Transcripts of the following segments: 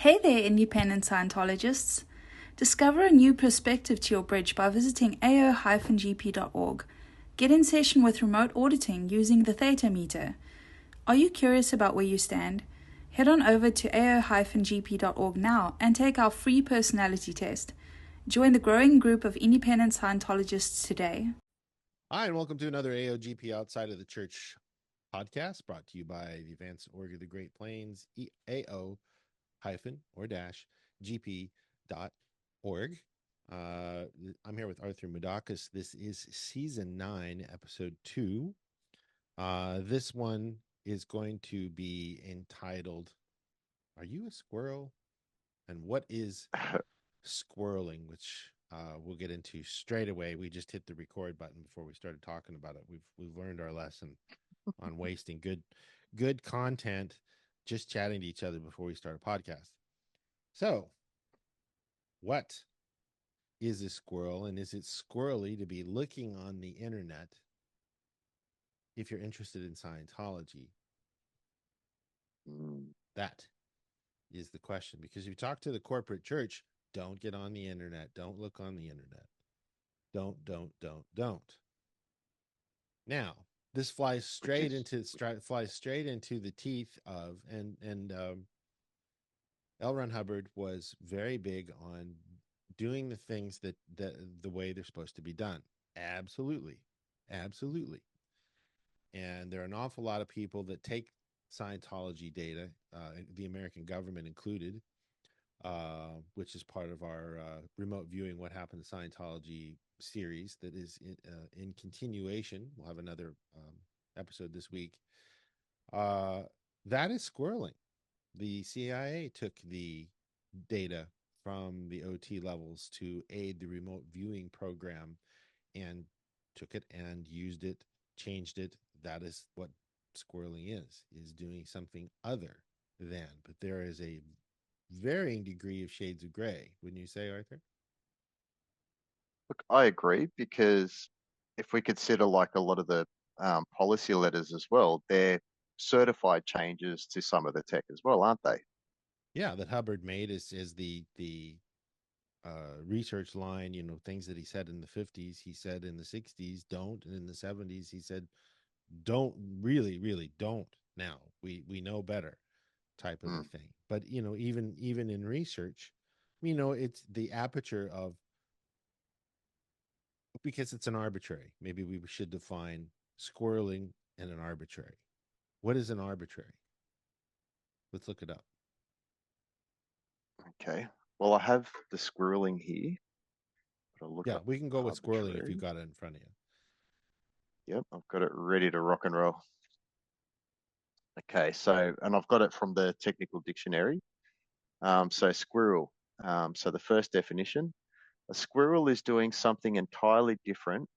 Hey there, independent Scientologists. Discover a new perspective to your bridge by visiting ao-gp.org. Get in session with remote auditing using the theta meter. Are you curious about where you stand? Head on over to ao-gp.org now and take our free personality test. Join the growing group of independent Scientologists today. Hi, and welcome to another AOGP Outside of the Church podcast brought to you by the Advanced Org of the Great Plains, AO-gp.org. I'm here with Arthur Mudakis. This is season 9, episode 2. This one is going to be entitled, Are You a Squirrel? And what is squirreling, which we'll get into straight away. We just hit the record button before we started talking about it. We've learned our lesson on wasting good content just chatting to each other before we start a podcast. So, what is a squirrel, and is it squirrely to be looking on the internet if you're interested in Scientology? That is the question, because if you talk to the corporate church, don't get on the internet. Don't look on the internet. Don't. Now, this flies straight into the teeth of and L. Ron Hubbard was very big on doing the things that the way they're supposed to be done. Absolutely. And there are an awful lot of people that take Scientology data, the American government included, which is part of our remote viewing what happened to Scientology series that is in continuation. We'll have another episode this week. That is squirreling. The CIA took the data from the OT levels to aid the remote viewing program and took it and used it, changed it. That is what squirreling is doing something other than. But there is a varying degree of shades of gray, wouldn't you say, Arthur? Look, I agree because if we consider like a lot of the policy letters as well, they're certified changes to some of the tech as well, aren't they? Yeah, that Hubbard made is the research line. You know, things that he said in the 50s, he said in the 60s, don't, and in the 70s, he said, don't, really don't. Now we know better, type of a Mm, thing. But you know, even in research, you know, it's the aperture of, because it's an arbitrary. Maybe we should define squirreling and an arbitrary. What is an arbitrary? Let's look it up. okay. Well, I have the squirreling here, but I'll look Yeah, up we can go with squirreling if you've arbitrary. got it in front of you. Yep, I've got it ready to rock and roll. Okay, so, and I've got it from the technical dictionary. So squirrel. So the first definition, a squirrel is doing something entirely different.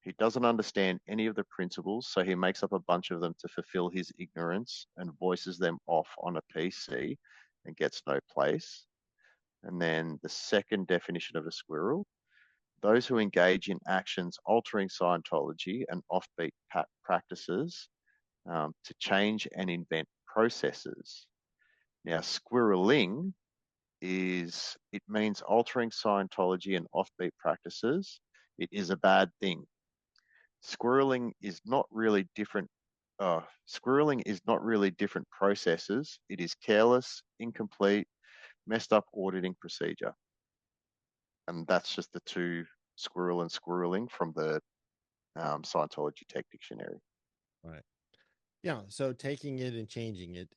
He doesn't understand any of the principles, so he makes up a bunch of them to fulfill his ignorance and voices them off on a PC and gets no place. And then the second definition of a squirrel, those who engage in actions altering Scientology and offbeat practices to change and invent processes. Now, squirreling it means altering Scientology and offbeat practices. It is a bad thing. Squirreling is not really different. Squirreling is not really different processes. It is careless, incomplete, messed up auditing procedure. And that's just the two, squirrel and squirreling, from the Scientology Tech Dictionary. Right. Yeah. So taking it and changing it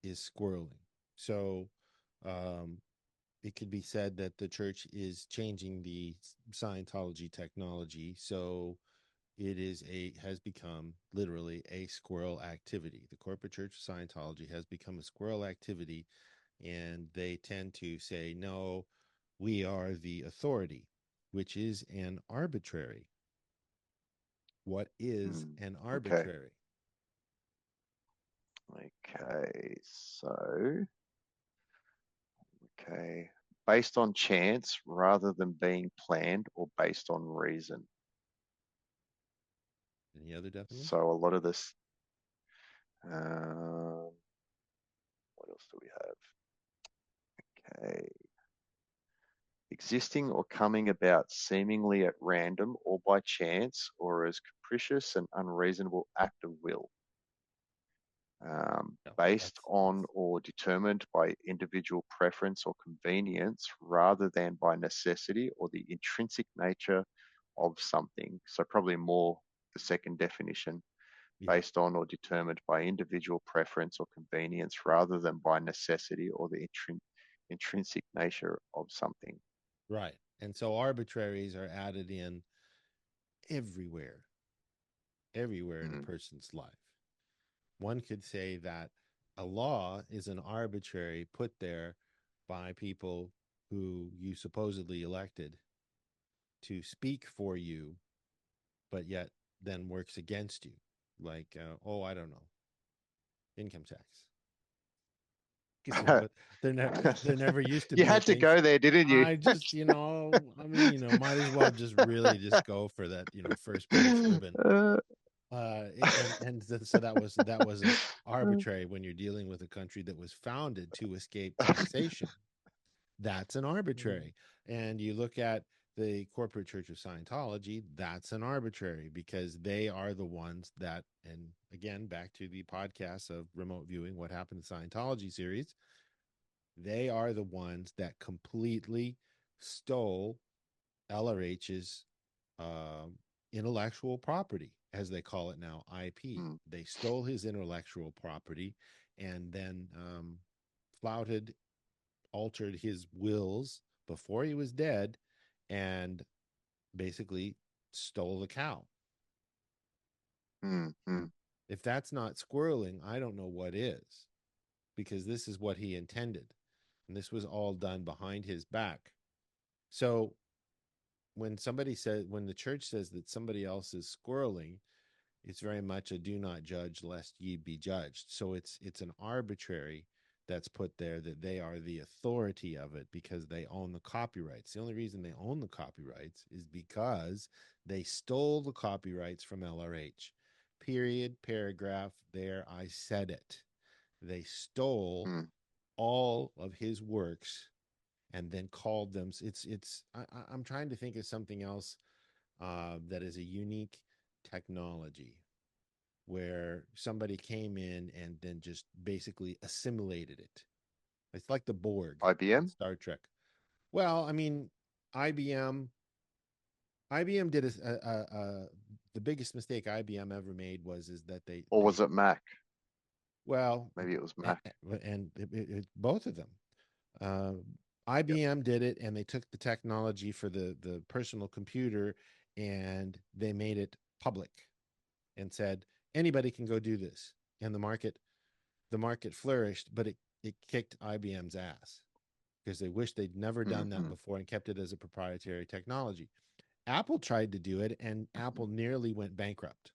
is squirreling. So um, it could be said that the church is changing the Scientology technology. So has become literally a squirrel activity. The corporate church of Scientology has become a squirrel activity, and they tend to say, no, we are the authority, which is an arbitrary. What is an Okay. arbitrary? Okay. So, okay. Based on chance rather than being planned or based on reason. Any other definition? So a lot of this, um, what else do we have? existing or coming about seemingly at random or by chance, or as capricious and unreasonable act of will, Yeah, based on or determined by individual preference or convenience rather than by necessity or the intrinsic nature of something. So probably more the second definition, yeah, based on or determined by individual preference or convenience rather than by necessity or the intrinsic nature of something. right. And so arbitraries are added in everywhere, everywhere in a Mm, person's life. One could say that a law is an arbitrary put there by people who you supposedly elected to speak for you, but yet then works against you. Like, oh, I don't know, income tax. But they're never used to you pay had to things. go there, didn't you? I just, I mean, might as well just really just go for that, first place ribbon. So that wasn't arbitrary when you're dealing with a country that was founded to escape taxation. That's an arbitrary. And you look at the corporate Church of Scientology, that's an arbitrary because they are the ones that, and again, back to the podcast of remote viewing, What Happened to Scientology series, they are the ones that completely stole LRH's intellectual property, as they call it now, IP. Mm, They stole his intellectual property and then flouted, altered his wills before he was dead, and basically stole the cow. mm, mm. If that's not squirreling, I don't know what is, because this is what he intended. And this was all done behind his back. So when when the church says that somebody else is squirreling, it's very much a do not judge lest ye be judged. So it's an arbitrary that's put there that they are the authority of it because they own the copyrights. The only reason they own the copyrights is because they stole the copyrights from LRH. Period, paragraph, there I said it. They stole Mm. all of his works and then called them. I'm trying to think of something else that is a unique technology where somebody came in and then just basically assimilated it. It's like the Borg in IBM? Star Trek. Well, I mean, IBM IBM did the biggest mistake IBM ever made was that Or was it Mac? well, Maybe it was Mac. and both of them. Uh, Yep. IBM did it, and they took the technology for the personal computer, and they made it public, and said anybody can go do this. And the market flourished, but it kicked IBM's ass because they wished they'd never done that Mm-hmm. before and kept it as a proprietary technology. Apple tried to do it, and Mm-hmm. Apple nearly went bankrupt.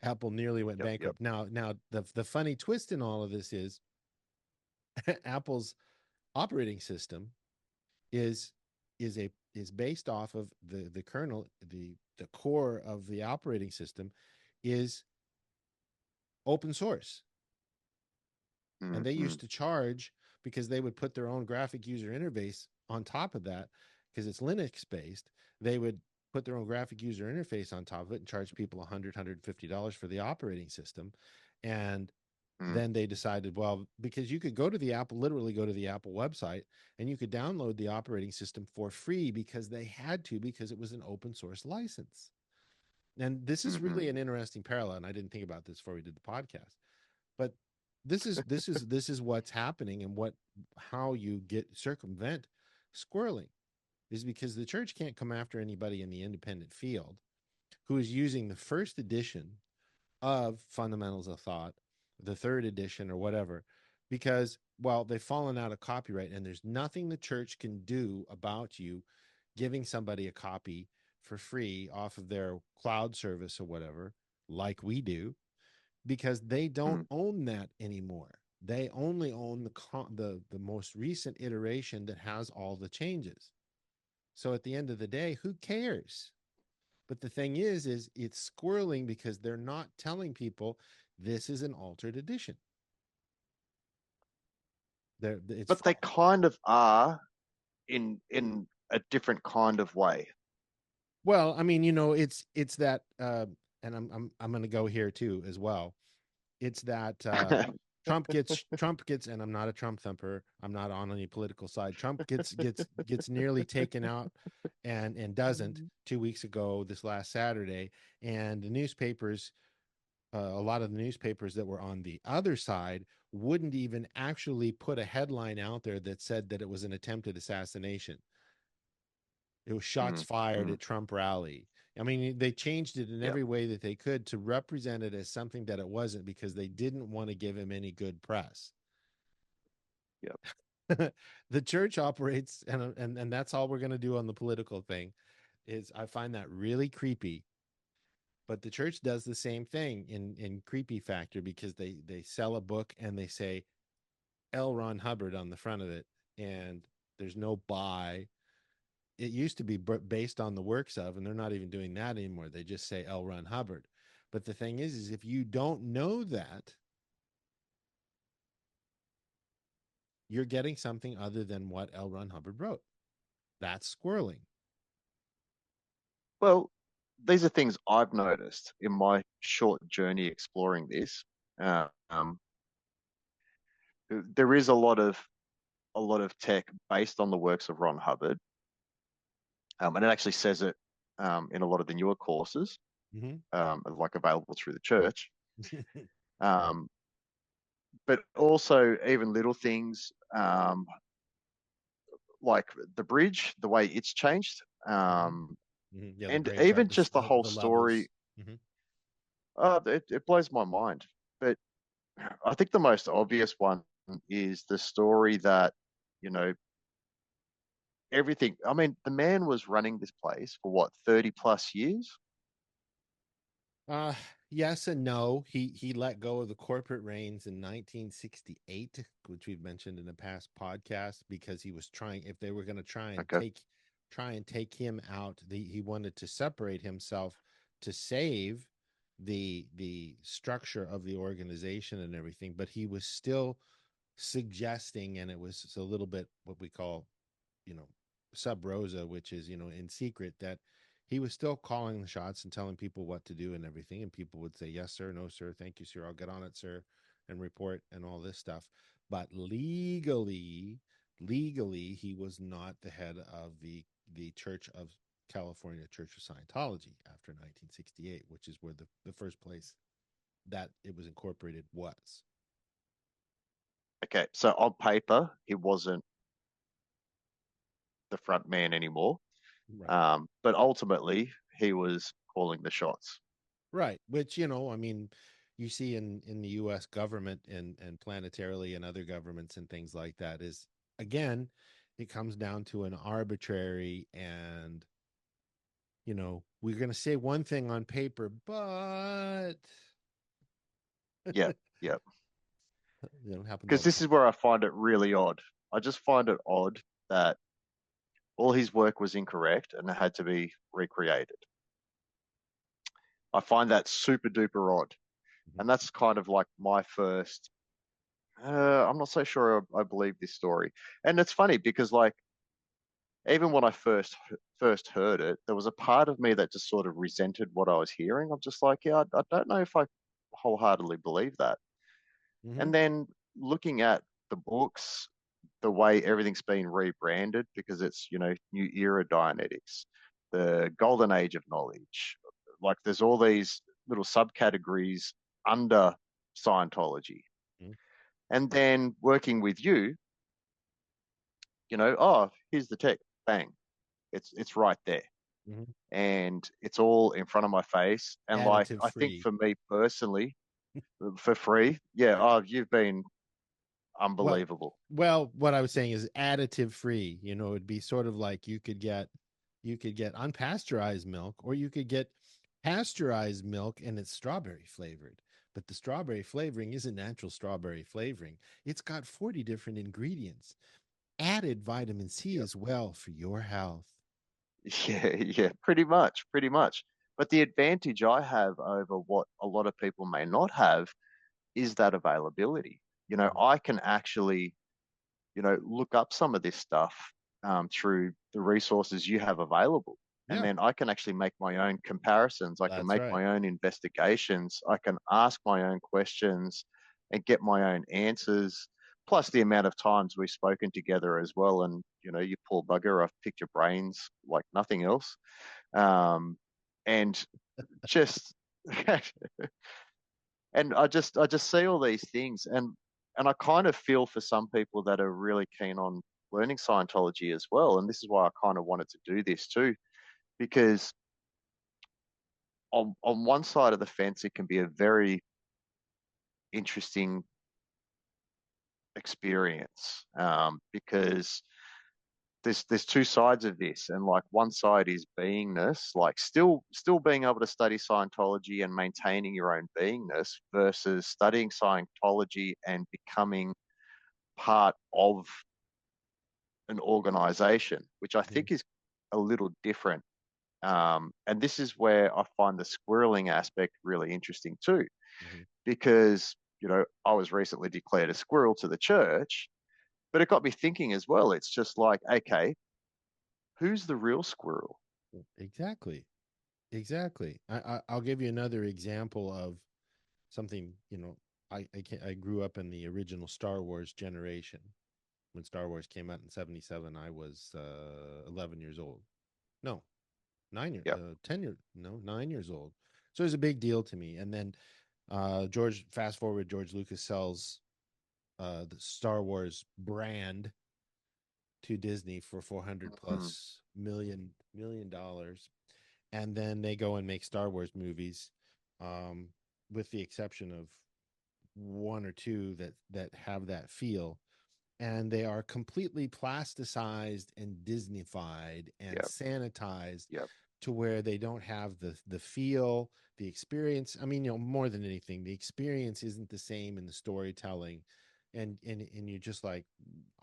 Apple nearly went Yep. Yep. bankrupt. Now the funny twist in all of this is Apple's operating system is is based off of the kernel, the core of the operating system is open source. And they Mm-hmm. used to charge because they would put their own graphic user interface on top of that because it's Linux based. They would put their own graphic user interface on top of it and charge people $150 for the operating system. And Mm, then they decided, well, because you could literally go to the Apple website and you could download the operating system for free because they had to, because it was an open source license. And this is mm-hmm. really an interesting parallel. And I didn't think about this before we did the podcast, but this is what's happening, and how you get circumvent squirreling is because the church can't come after anybody in the independent field who is using the first edition of Fundamentals of Thought, the third edition or whatever, because, well, they've fallen out of copyright and there's nothing the church can do about you giving somebody a copy for free off of their cloud service or whatever, like we do, because they don't Mm. own that anymore. They only own the most recent iteration that has all the changes. So at the end of the day, who cares? But the thing is it's squirreling because they're not telling people this is an altered edition. It's But they kind of are in a different kind of way. well, I mean, it's that, and I'm going to go here too as well. It's that Trump gets, and I'm not a Trump thumper. I'm not on any political side. Trump gets nearly taken out, and doesn't 2 weeks ago this last Saturday, and the newspapers, a lot of the newspapers that were on the other side wouldn't even actually put a headline out there that said that it was an attempted assassination. It was shots fired at Trump rally. I mean, they changed it in Yep. every way that they could to represent it as something that it wasn't, because they didn't want to give him any good press. Yep. The church operates, and that's all we're going to do on the political thing. Is I find that really creepy. But the church does the same thing in creepy factor, because they sell a book and they say L. Ron Hubbard on the front of it, and there's no by. It used to be based on the works of, and they're not even doing that anymore. They just say L. Ron Hubbard. But the thing is if you don't know that, you're getting something other than what L. Ron Hubbard wrote. That's squirreling. Well, these are things I've noticed in my short journey exploring this. There is a lot of tech based on the works of Ron Hubbard, and it actually says it in a lot of the newer courses, like available through the church. Um, but also even little things like the bridge, the way it's changed, Yeah, and the even chart, just the whole the levels. story. It blows my mind. But I think the most obvious one is the story that, you know, everything. I mean, the man was running this place for what, 30 plus years? Uh, yes and no. He let go of the corporate reins in 1968, which we've mentioned in the past podcast, because he was trying, if they were going to Okay. try and take him out, he wanted to separate himself to save the structure of the organization and everything, but he was still suggesting, and it was a little bit what we call, sub rosa, which is, in secret, that he was still calling the shots and telling people what to do and everything. And people would say, yes, sir, no, sir, thank you, sir, I'll get on it, sir, and report and all this stuff. But legally, he was not the head of the Church of California, Church of Scientology, after 1968, which is where the first place that it was incorporated was. Okay. So on paper, he wasn't the front man anymore. Right. But ultimately, he was calling the shots. Right. Which, I mean, you see in the US government and planetarily and other governments and things like that, is, again, it comes down to an arbitrary, and, we're going to say one thing on paper, but Yeah. Yeah. happens all Because the this time. is where I find it really odd. I just find it odd that all his work was incorrect and it had to be recreated. I find that super duper odd. Mhm. And that's kind of like my first. I'm not so sure I believe this story. And it's funny because, like, even when I first heard it, there was a part of me that just sort of resented what I was hearing. I'm just like, yeah, I don't know if I wholeheartedly believe that. Mhm. And then looking at the books, the way everything's been rebranded because it's, new era Dianetics, the golden age of knowledge. Like there's all these little subcategories under Scientology. Mhm. And then working with you, oh, here's the tech, bang, it's right there. Mhm. And it's all in front of my face. And like Additive I think free. for me personally, for free, yeah, oh, you've been Well, unbelievable. what I was saying is additive free. It'd be sort of like you could get unpasteurized milk, or you could get pasteurized milk and it's strawberry flavored. But the strawberry flavoring isn't natural strawberry flavoring. It's got 40 different ingredients, added vitamin C Yep. as well for your health. Yeah, yeah, pretty much, pretty much. But the advantage I have over what a lot of people may not have is that availability. I can actually look up some of this stuff through the resources you have available. And Yeah, then I can actually make my own comparisons. I can that's make right. my own investigations. I can ask my own questions and get my own answers. Plus the amount of times we've spoken together as well. And, you poor bugger, I've picked your brains like nothing else. And just, and I just see all these things, and I kind of feel for some people that are really keen on learning Scientology as well. And this is why I kind of wanted to do this too, because on one side of the fence, it can be a very interesting experience, because there's two sides of this, and like one side is beingness, like still being able to study Scientology and maintaining your own beingness versus studying Scientology and becoming part of an organization, which I Mhm, think is a little different. And this is where I find the squirreling aspect really interesting too, mhm. because I was recently declared a squirrel to the church, but it got me thinking as well. It's just like, okay, who's the real squirrel? Exactly. Exactly. I'll give you another example of something, I grew up in the original Star Wars generation. When Star Wars came out in 77, I was 11 years old. No, 9 years, Yep. 10 years, no, 9 years old. So it was a big deal to me. And then fast forward, George Lucas sells the Star Wars brand to Disney for 400 Mm, plus million dollars. And then they go and make Star Wars movies, um, with the exception of one or two that have that feel, and they are completely plasticized and Disneyfied and yep. sanitized Yep. to where they don't have the feel, the experience. I mean, more than anything, the experience isn't the same in the storytelling, and you're just like,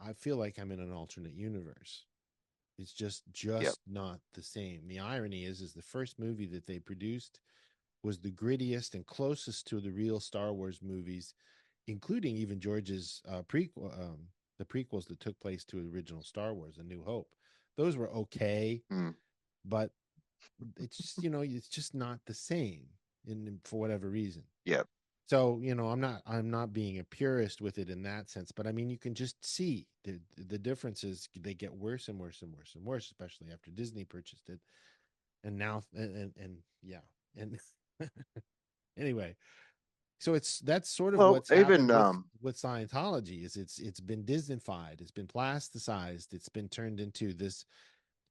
I feel like I'm in an alternate universe. It's just Yep. just not the same. The irony is the first movie that they produced was the grittiest and closest to the real Star Wars movies, including even George's the prequels that took place to the original Star Wars, A New Hope. Those were okay, Mm, but it's just, it's just not the same for whatever reason. yep. So, I'm not being a purist with it in that sense, but I mean, you can just see the differences. They get worse and worse and worse and worse, especially after Disney purchased it. And now, and yeah. And anyway, so that's sort of Well, what's even happened with Scientology. Is it's been Disneyfied, it's been plasticized, it's been turned into this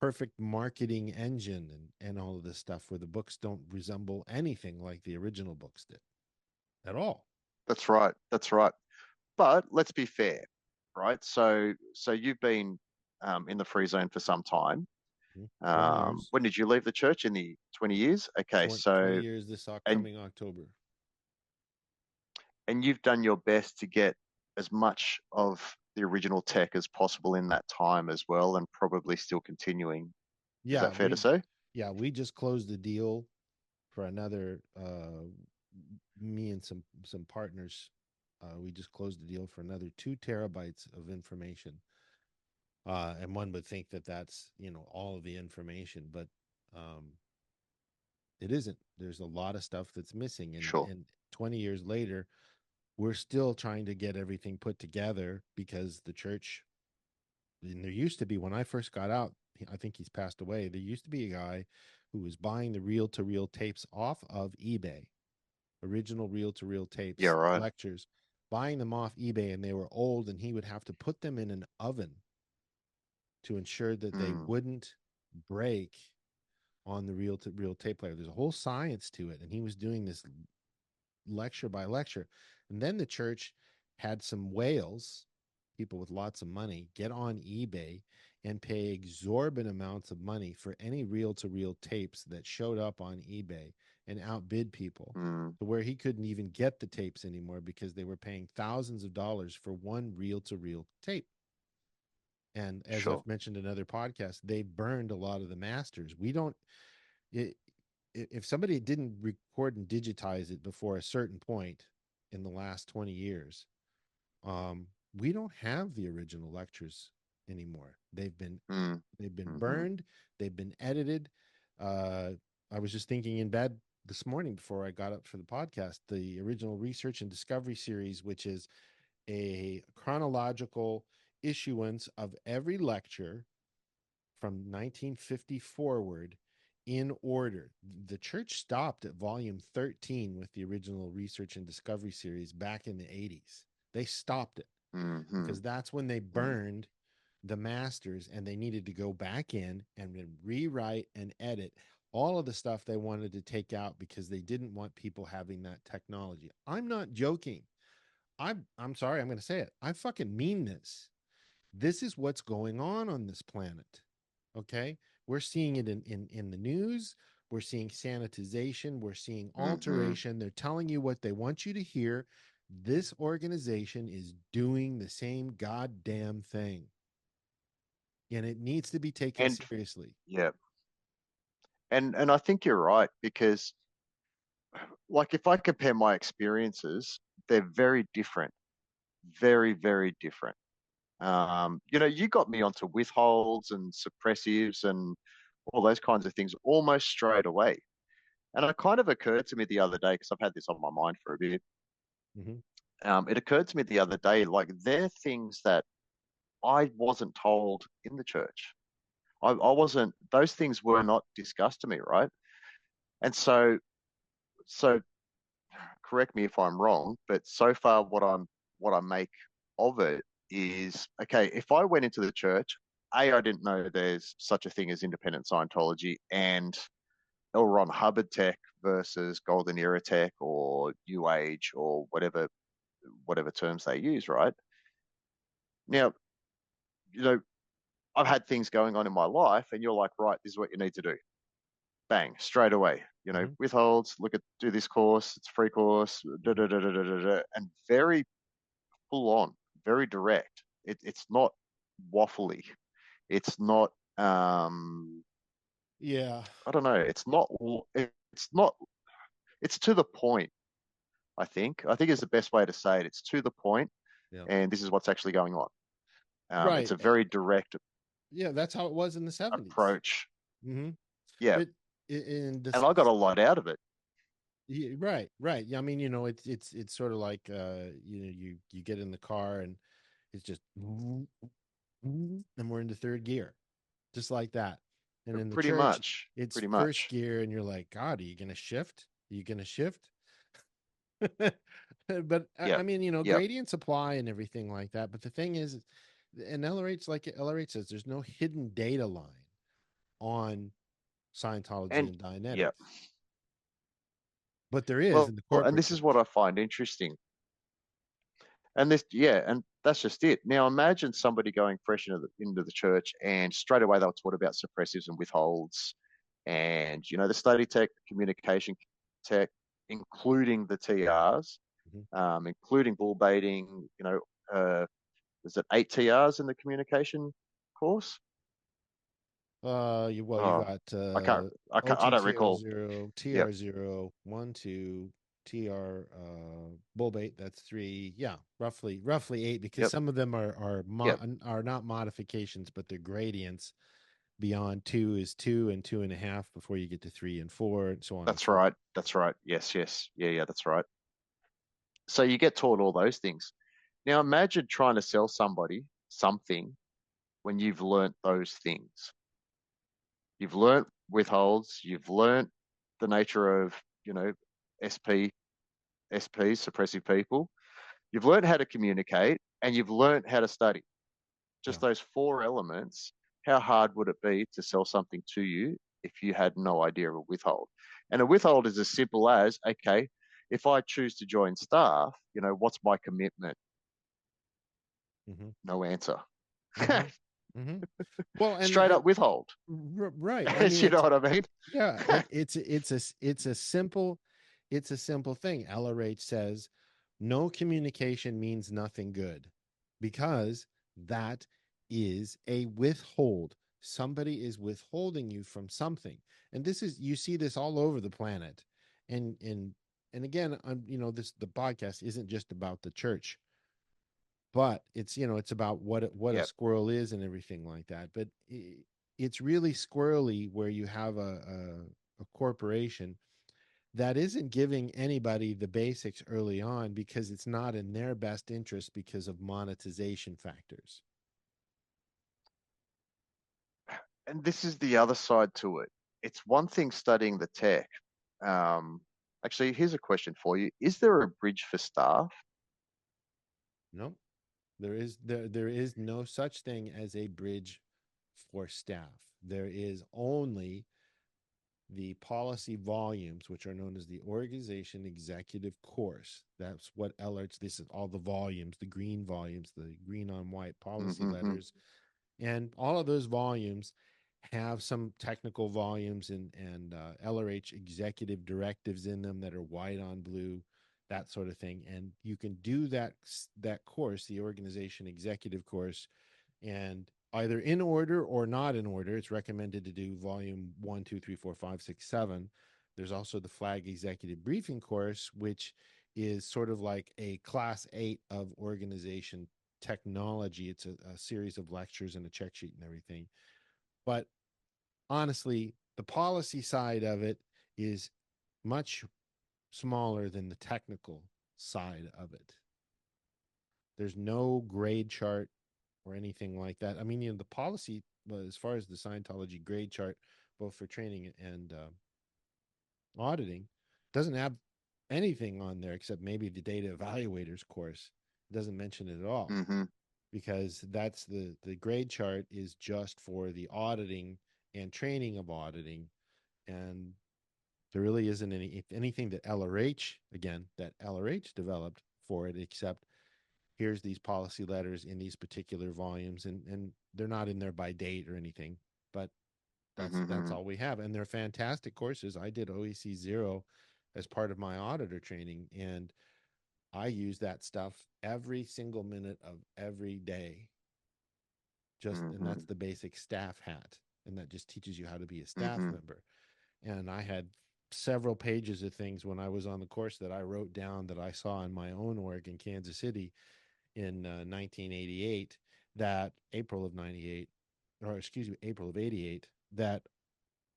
perfect marketing engine, and all of this stuff, where the books don't resemble anything like the original books did at all. that's right. That's right. But let's be fair, right? So you've been in the free zone for some time. 20 years. When did you leave the church? In the 20 years? Okay, 20 so years this and upcoming October. and you've done your best to get as much of the original tech as possible in that time as well, and probably still continuing. Is Yeah, that fair to say? we just closed the deal for another, me and some partners, we just closed the deal for another 2 terabytes of information. And one would think that that's, all of the information, but um, it isn't. There's a lot of stuff that's missing, Sure. and 20 years later, we're still trying to get everything put together, because the church, and there used to be, when I first got out, I think he's passed away. There used to be a guy who was buying the reel to reel tapes off of eBay, original reel to reel Yeah, tapes, right. lectures, buying them off eBay, and they were old, and he would have to put them in an oven to ensure that they Mm, wouldn't break on the reel to reel tape player. There's a whole science to it, and he was doing this lecture by lecture. And then the church had some whales, people with lots of money, get on eBay and pay exorbitant amounts of money for any reel to reel tapes that showed up on eBay, and outbid people mm, to where he couldn't even get the tapes anymore, because they were paying thousands of dollars for one reel to reel tape. And as sure. I've mentioned in other podcasts, they burned a lot of the masters. We don't, it, if somebody didn't record and digitize it before a certain point in the last 20 years, we don't have the original lectures anymore. They've been Mm-hmm. burned, they've been edited. I was just thinking in bed this morning before I got up for the podcast, the original research and discovery series, which is a chronological issuance of every lecture from 1950 forward in order. The church stopped at volume 13 with the original research and discovery series back in the 80s. They stopped it because that's when they burned the masters, and they needed to go back in and rewrite and edit all of the stuff they wanted to take out because they didn't want people having that technology. I'm not joking. I'm sorry, I'm going to say it. I fucking mean this. This is what's going on this planet. Okay? We're seeing it in the news. We're seeing sanitization. We're seeing alteration. They're telling you what they want you to hear. This organization is doing the same goddamn thing. And it needs to be taken seriously. Yeah. And I think you're right, because like if I compare my experiences, they're very different. Very, very different. You got me onto withholds and suppressives and all those kinds of things almost straight away. And it kind of occurred to me the other day, because I've had this on my mind for a bit. It occurred to me the other day, like they're things that I wasn't told in the church. I wasn't, those things were not discussed to me, right? And so correct me if I'm wrong, but so far what I make of it is, okay, if I went into the church, I didn't know there's such a thing as independent Scientology and L. Ron Hubbard tech versus Golden Era tech or New Age or whatever terms they use, right? Now, I've had things going on in my life, and you're like, right, this is what you need to do. Bang, straight away. Withholds, do this course, it's a free course, and very full on, very direct. It's not waffly. It's not yeah. I don't know. It's to the point, I think. I think is the best way to say it. It's to the point, and this is what's actually going on. Right. It's a very direct that's how it was in the 70s. approach. Yeah. But and I got a lot out of it. Yeah, right. Yeah, I mean, it's sort of like you get in the car and it's just and we're in the third gear, just like that. And in the Pretty church, much. it's Pretty first much. gear, and you're like, God, are you gonna shift? Are you gonna shift? But I mean, gradients apply and everything like that. But the thing is, and LRH, like LRH says, there's no hidden data line on Scientology and Dianetics. Yeah. But there is in the corporate. And this is what I find interesting. And that's just it. Now imagine somebody going fresh into the church, and straight away they'll talk about suppressives and withholds, and the study tech, communication tech, including the TRs, including bull baiting. Is it 8 TRs in the communication course? You got I don't recall. 0, TR0, 1, 2, TR bull bait, that's 3. Yeah, roughly 8, because some of them are not modifications, but they're gradients. Beyond 2 is 2 and 2.5 before you get to 3 and 4 and so on. That's right. That's right. Yes. Yeah, that's right. So you get taught all those things. Now imagine trying to sell somebody something when you've learnt those things. You've learnt withholds, you've learnt the nature of, SPs, suppressive people. You've learnt how to communicate, and you've learnt how to study. Just those 4 elements. How hard would it be to sell something to you if you had no idea of a withhold? And a withhold is as simple as, okay, if I choose to join staff, what's my commitment? No answer. Well, and straight up withhold. Right. I mean, you know what I mean? Yeah. It's a simple thing. LRH says no communication means nothing good, because that is a withhold. Somebody is withholding you from something. And you see this all over the planet. And again, the podcast isn't just about the church. but it's, it's about what a Yep. squirrel is and everything like that. But it's really squirrely where you have a corporation that isn't giving anybody the basics early on because it's not in their best interest because of monetization factors. And this is the other side to it. It's one thing studying the tech. Actually, here's a question for you. Is there a bridge for staff? No, there is no such thing as a bridge for staff. There is only the policy volumes, which are known as the organization executive course. That's what alerts. This is all the volumes, the green volumes, the green on white policy Mm-hmm. letters, and all of those volumes have some technical volumes and LRH executive directives in them that are white on blue, that sort of thing. And you can do that course, the organization executive course, and either in order or not in order. It's recommended to do volume 1, 2, 3, 4, 5, 6, 7. There's also the flag executive briefing course, which is sort of like a class 8 of organization technology. It's a series of lectures and a check sheet and everything. But honestly, the policy side of it is much smaller than the technical side of it. There's no grade chart or anything like that. I mean, the policy, as far as the Scientology grade chart, both for training and auditing, doesn't have anything on there except maybe the data evaluators course. It doesn't mention it at all, Mm-hmm. because that's the grade chart is just for the auditing and training of auditing. And there really isn't anything that LRH developed for it, except here's these policy letters in these particular volumes, and they're not in there by date or anything, but that's Mm-hmm. all we have. And they're fantastic courses. I did OEC 0 as part of my auditor training, and I use that stuff every single minute of every day. And Mm-hmm. that's the basic staff hat, and that just teaches you how to be a staff Mm-hmm. member. And I had several pages of things when I was on the course that I wrote down that I saw in my own org in Kansas City in 1988, that April of 98, or excuse me, April of 88, that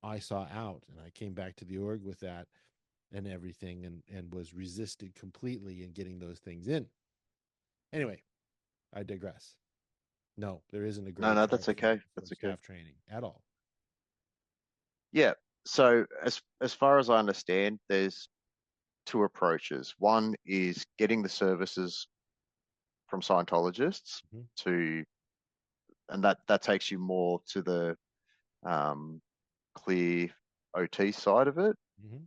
I saw out. And I came back to the org with that and everything, and was resisted completely in getting those things in. Anyway, I digress. No, there isn't a No, grade no, chart that's for, okay. for That's okay. staff training at all. Yeah. So as far as I understand, there's two approaches. One is getting the services from Scientologists Mm-hmm. to, and that takes you more to the clear OT side of it. Mm-hmm.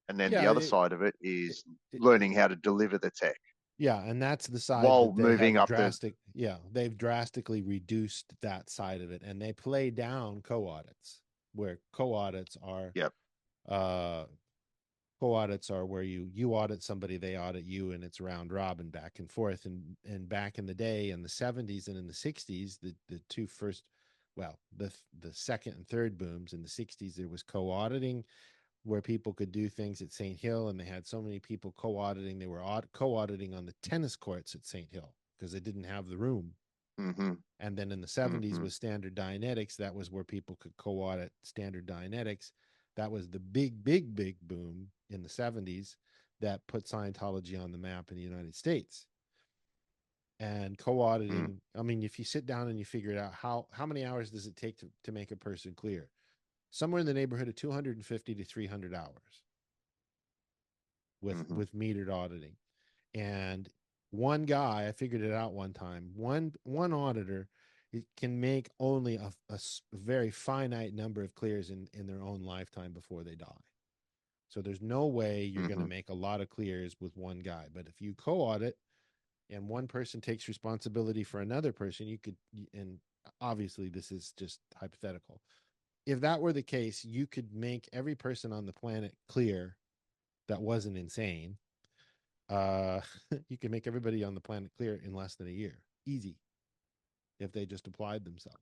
And then the Yeah, other side of it it, is it, learning how to deliver the tech yeah, and that's the side while that they moving have up the. they've drastically reduced that side of it, and they play down co-audits, where co-audits are Yep. uh co-audits are where you audit somebody, they audit you, and it's round robin back and forth. And back in the day, in the 70s and in the 60s, the two first, well, the second and third booms in the 60s, there was co-auditing, where people could do things at St. Hill, and they had so many people co-auditing. They were co-auditing on the tennis courts at St. Hill because they didn't have the room. Mm-hmm. And then in the 70s Mm-hmm. with Standard Dianetics, that was where people could co-audit Standard Dianetics. That was the big boom in the 70s that put Scientology on the map in the United States. And co-auditing, I mean, if you sit down and you figure it out, how many hours does it take to make a person clear? Somewhere in the neighborhood of 250 to 300 hours Mm-hmm. with metered auditing. And one guy, I figured it out one time, one auditor, it can make only a very finite number of clears in their own lifetime before they die. So there's no way you're going to Mm-hmm. make a lot of clears with one guy. But if you co-audit and one person takes responsibility for another person, you could, and obviously this is just hypothetical, if that were the case, you could make every person on the planet clear that wasn't insane. You can make everybody on the planet clear in less than a year. Easy. If they just applied themselves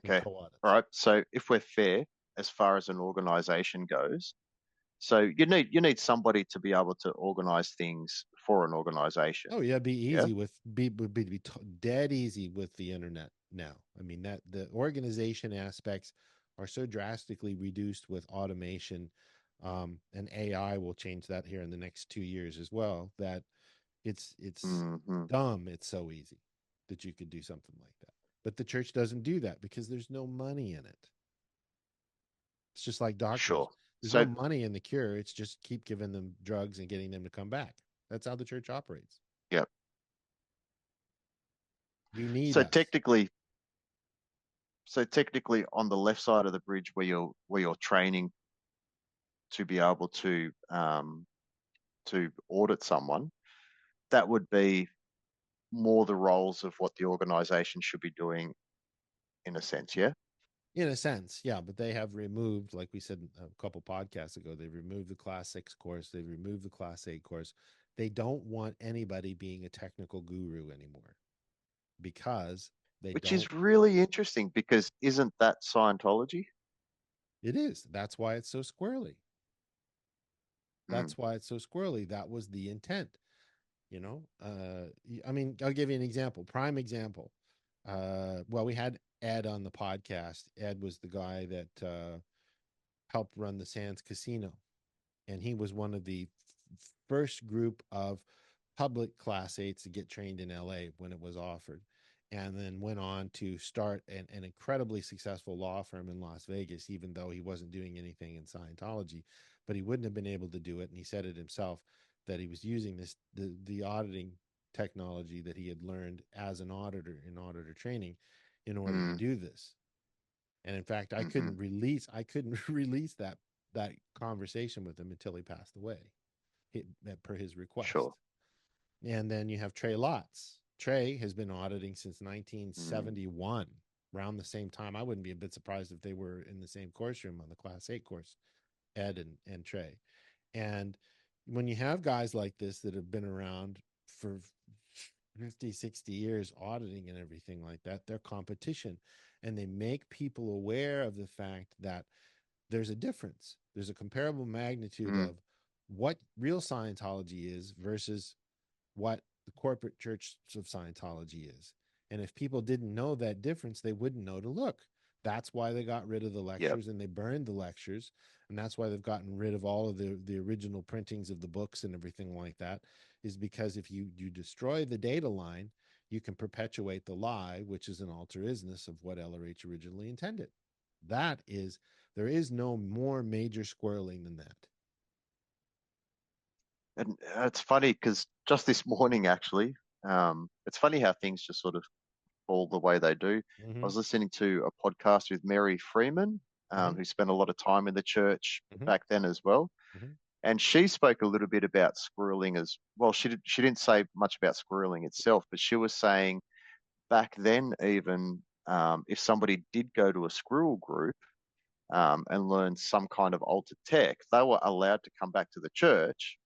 in Okay. All co-audits. right. So if we're fair, as far as an organization goes, So you need somebody to be able to organize things for an organization. Oh yeah, be Yeah. easy with be dead easy with the internet now. I mean that the organization aspects are so drastically reduced with automation, and AI will change that here in the next 2 years as well. That it's Hmm. dumb. It's so easy that you could do something like that. But the church doesn't do that because there's no money in it. It's just like doctors. Sure. There's no So money in the cure. It's just keep giving them drugs and getting them to come back. That's how the church operates. yeah. You need So us. technically, on the left side of the bridge where you're training to be able to audit someone, that would be more the roles of what the organization should be doing in a sense, yeah? In a sense, yeah, but they have removed, like we said a couple podcasts ago, they've removed the Class 6 course, they've removed the Class 8 course. They don't want anybody being a technical guru anymore because they Which don't. is really interesting because isn't that Scientology? It is. That's why it's so squirrely. Mm, That's why it's so squirrely. That was the intent. You know, I mean, I'll give you an example, prime example. Well, we had Ed on the podcast. Ed was the guy that helped run the Sands Casino, and he was one of the first group of public Class 8s to get trained in LA when it was offered, and then went on to start an incredibly successful law firm in Las Vegas, even though he wasn't doing anything in Scientology. But he wouldn't have been able to do it, and he said it himself that he was using the auditing technology that he had learned as an auditor in auditor training in order to mm, do this. And in fact, mm-hmm. I couldn't release that conversation with him until he passed away, per his request. Sure. And then you have Trey Lotz. Trey has been auditing since Mm, 1971, around the same time. I wouldn't be a bit surprised if they were in the same course room on the Class 8 course, Ed and Trey. And when you have guys like this that have been around for 50, 60 years auditing and everything like that, they're competition. And they make people aware of the fact that there's a difference. There's a comparable magnitude mm, of what real Scientology is versus what the corporate Church of Scientology is. And if people didn't know that difference, they wouldn't know to look. That's why they got rid of the yep. lectures and they burned the lectures. And that's why they've gotten rid of all of the original printings of the books and everything like that, is because if you destroy the data line, you can perpetuate the lie, which is an alter-isness of what LRH originally intended. That is, there is no more major squirreling than that. And it's funny because just this morning, actually, it's funny how things just sort of fall the way they do. I Mm-hmm. was listening to a podcast with Mary Freeman, Mm-hmm. who spent a lot of time in the church Mm-hmm. back then as well. Mm-hmm. And she spoke a little bit about squirreling as well. She didn't say much about squirreling itself, but she was saying back then, even if somebody did go to a squirrel group and learn some kind of altered tech, they were allowed to come back to the church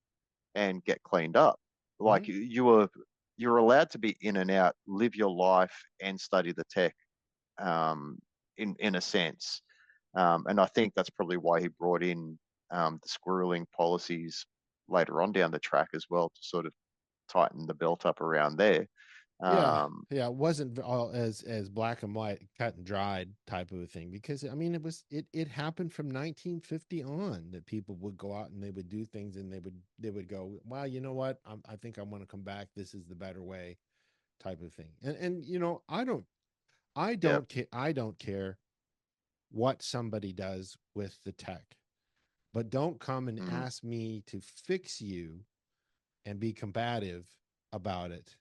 and get cleaned up. Mm-hmm. Like you're allowed to be in and out, live your life, and study the tech in a sense. And I think that's probably why he brought in the squirreling policies later on down the track as well to sort of tighten the belt up around there. Yeah, Um, yeah, it wasn't all as black and white, cut and dried type of a thing, because I mean it happened from 1950 on that people would go out and they would do things and they would go, well, you know what, I think I want to come back. This is the better way, type of thing. And you know, yeah. I don't care what somebody does with the tech, but don't come and Mm, ask me to fix you and be combative about it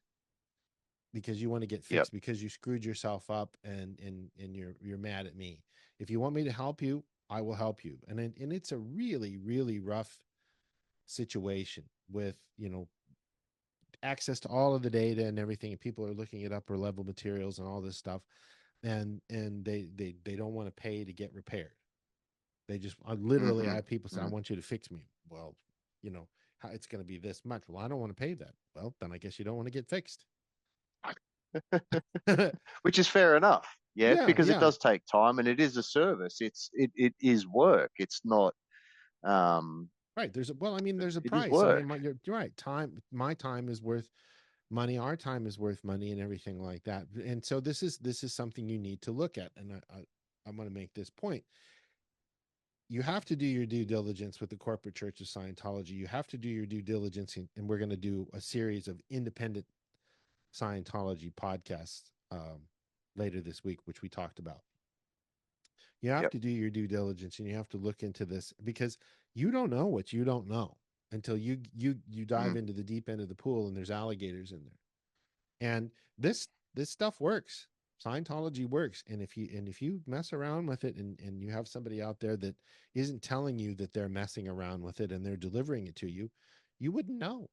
because you want to get yep. fixed because you screwed yourself up and you're mad at me. If you want me to help you, I will help you. And it's a really really rough situation with, you know, access to all of the data and everything, and people are looking at upper level materials and all this stuff, and they don't want to pay to get repaired. They just literally, I Hmm. have people say, I Mm. want you to fix me. Well, you know, how it's going to be this much. Well, I don't want to pay that. Well, then I guess you don't want to get fixed. Which is fair enough. Yeah, Yeah, because it yeah. does take time and it is a service. It is work. It's not. Um, Right. There's a It is price. I mean, work. you're right. My time is worth money. Our time is worth money, and everything like that. And so this is something you need to look at. And I'm going to make this point. You have to do your due diligence with the corporate Church of Scientology. You have to do your due diligence, and we're going to do a series of independent Scientology podcasts later this week, which we talked about. You have Yep. to do your due diligence, and you have to look into this, because you don't know what you don't know until you dive Mm. into the deep end of the pool and there's alligators in there. And this stuff works. Scientology works. And if you mess around with it, and you have somebody out there that isn't telling you that they're messing around with it and they're delivering it to you, you wouldn't know.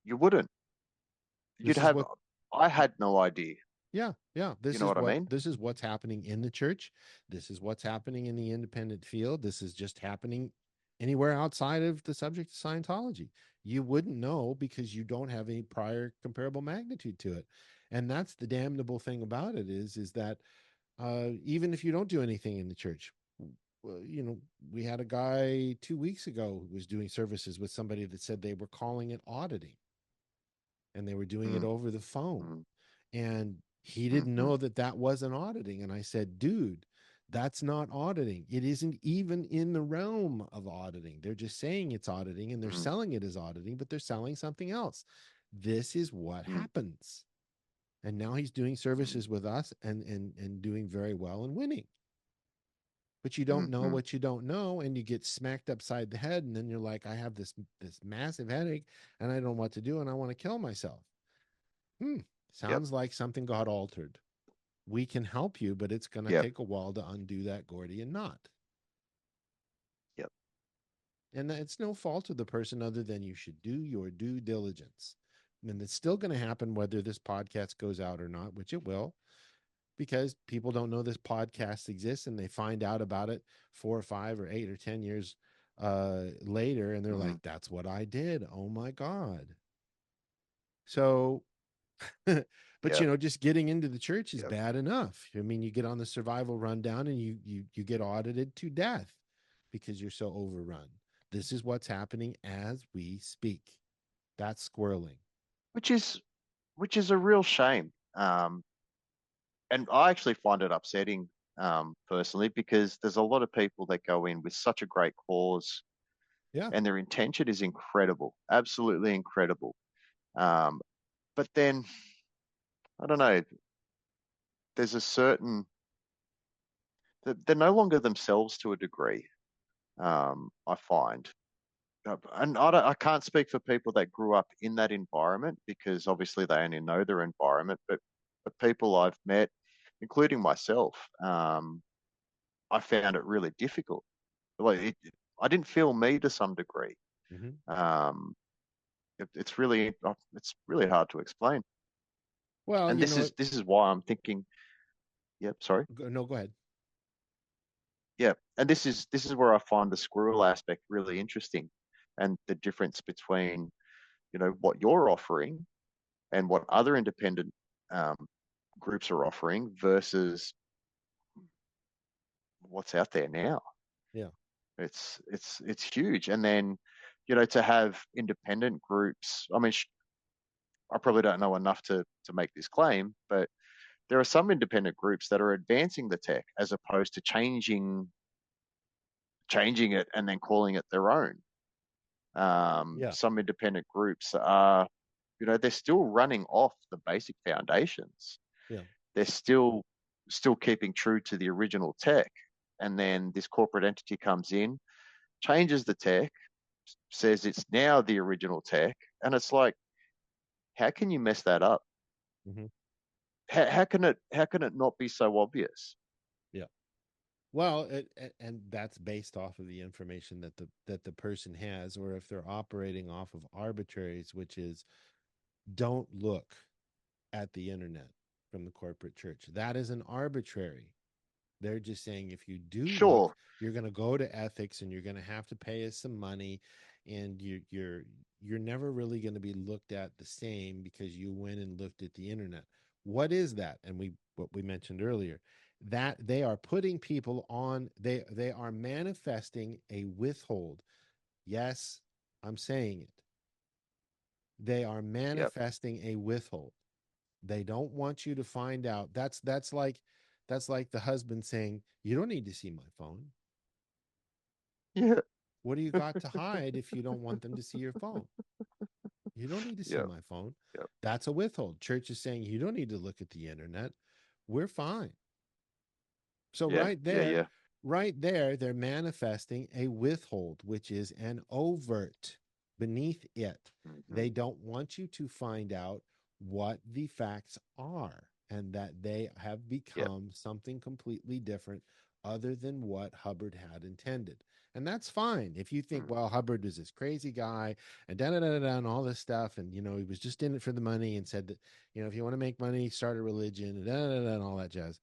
You wouldn't. You'd This is have. what I had no idea. Yeah, yeah. You know what I mean? This is what's happening in the church. This is what's happening in the independent field. This is just happening anywhere outside of the subject of Scientology. You wouldn't know because you don't have any prior comparable magnitude to it. And that's the damnable thing about it is that even if you don't do anything in the church, we had a guy 2 weeks ago who was doing services with somebody that said they were calling it auditing, and they were doing it Mm. over the phone. Mm. And he didn't Mm-hmm. know that wasn't auditing. And I said, dude, that's not auditing. It isn't even in the realm of auditing. They're just saying it's auditing, and they're Mm. selling it as auditing, but they're selling something else. This is what Mm. happens. And now he's doing Mm. services with us and doing very well and winning. But you don't know Mm-hmm. what you don't know, and you get smacked upside the head, and then you're like, I have this massive headache, and I don't know what to do, and I want to kill myself. Yep. Sounds like something got altered. We can help you, but it's going to Yep. take a while to undo that Gordian knot. Yep. And it's no fault of the person other than you should do your due diligence. And it's still going to happen whether this podcast goes out or not, which it will, because people don't know this podcast exists, and they find out about it 4 or 5 or 8 or 10 years later, and they're Mm-hmm. like, that's what I did. Oh my God. So but Yep. just getting into the church is Yep. bad enough. I mean, you get on the survival rundown, and you get audited to death because you're so overrun. This is what's happening as we speak. That's squirreling. Which is a real shame. And I actually find it upsetting, personally, because there's a lot of people that go in with such a great cause, Yeah. and their intention is incredible, absolutely incredible. Um, but then I don't know. There's a certain they're no longer themselves to a degree. I find, and I can't speak for people that grew up in that environment, because obviously they only know their environment. But people I've met, including myself, I found it really difficult. Like I didn't feel me to some degree. Mm-hmm. Um, it's really hard to explain. Well, And you know what? this is why I'm thinking. Yep, sorry. No, go ahead. Yeah, and this is where I find the squirrel aspect really interesting, and the difference between what you're offering and what other independent um, groups are offering versus what's out there now. Yeah. It's huge. And then to have independent groups. I mean, I probably don't know enough to make this claim, but there are some independent groups that are advancing the tech as opposed to changing it and then calling it their own. Yeah. Some independent groups are, they're still running off the basic foundations. Yeah. They're still keeping true to the original tech. And then this corporate entity comes in, changes the tech, says it's now the original tech. And it's like, how can you mess that up? Mm-hmm. How can it not be so obvious? Yeah. Well, and that's based off of the information that the person has, or if they're operating off of arbitraries, which is don't look at the internet from the corporate church. That is an arbitrary. They're just saying if you do look, Sure. you're going to go to ethics, and you're going to have to pay us some money, and you're never really going to be looked at the same because you went and looked at the internet. What is that? And what we mentioned earlier, that they are putting people on, they are manifesting a withhold. Yes, I'm saying it. They are manifesting a withhold. They don't want you to find out. That's like the husband saying, "You don't need to see my phone. Yeah. What do you got to hide if you don't want them to see your phone? You don't need to see Yep. my phone." Yep. That's a withhold. Church is saying, "You don't need to look at the internet. We're fine." So Yeah. Yeah. Yeah. right there, they're manifesting a withhold, which is an overt beneath it. Mm-hmm. They don't want you to find out what the facts are and that they have Yep. become something completely different other than what Hubbard had intended. And that's fine. If you think, Mm. well, Hubbard was this crazy guy and da da da da and all this stuff, and he was just in it for the money and said that, if you want to make money, start a religion and da da da and all that jazz.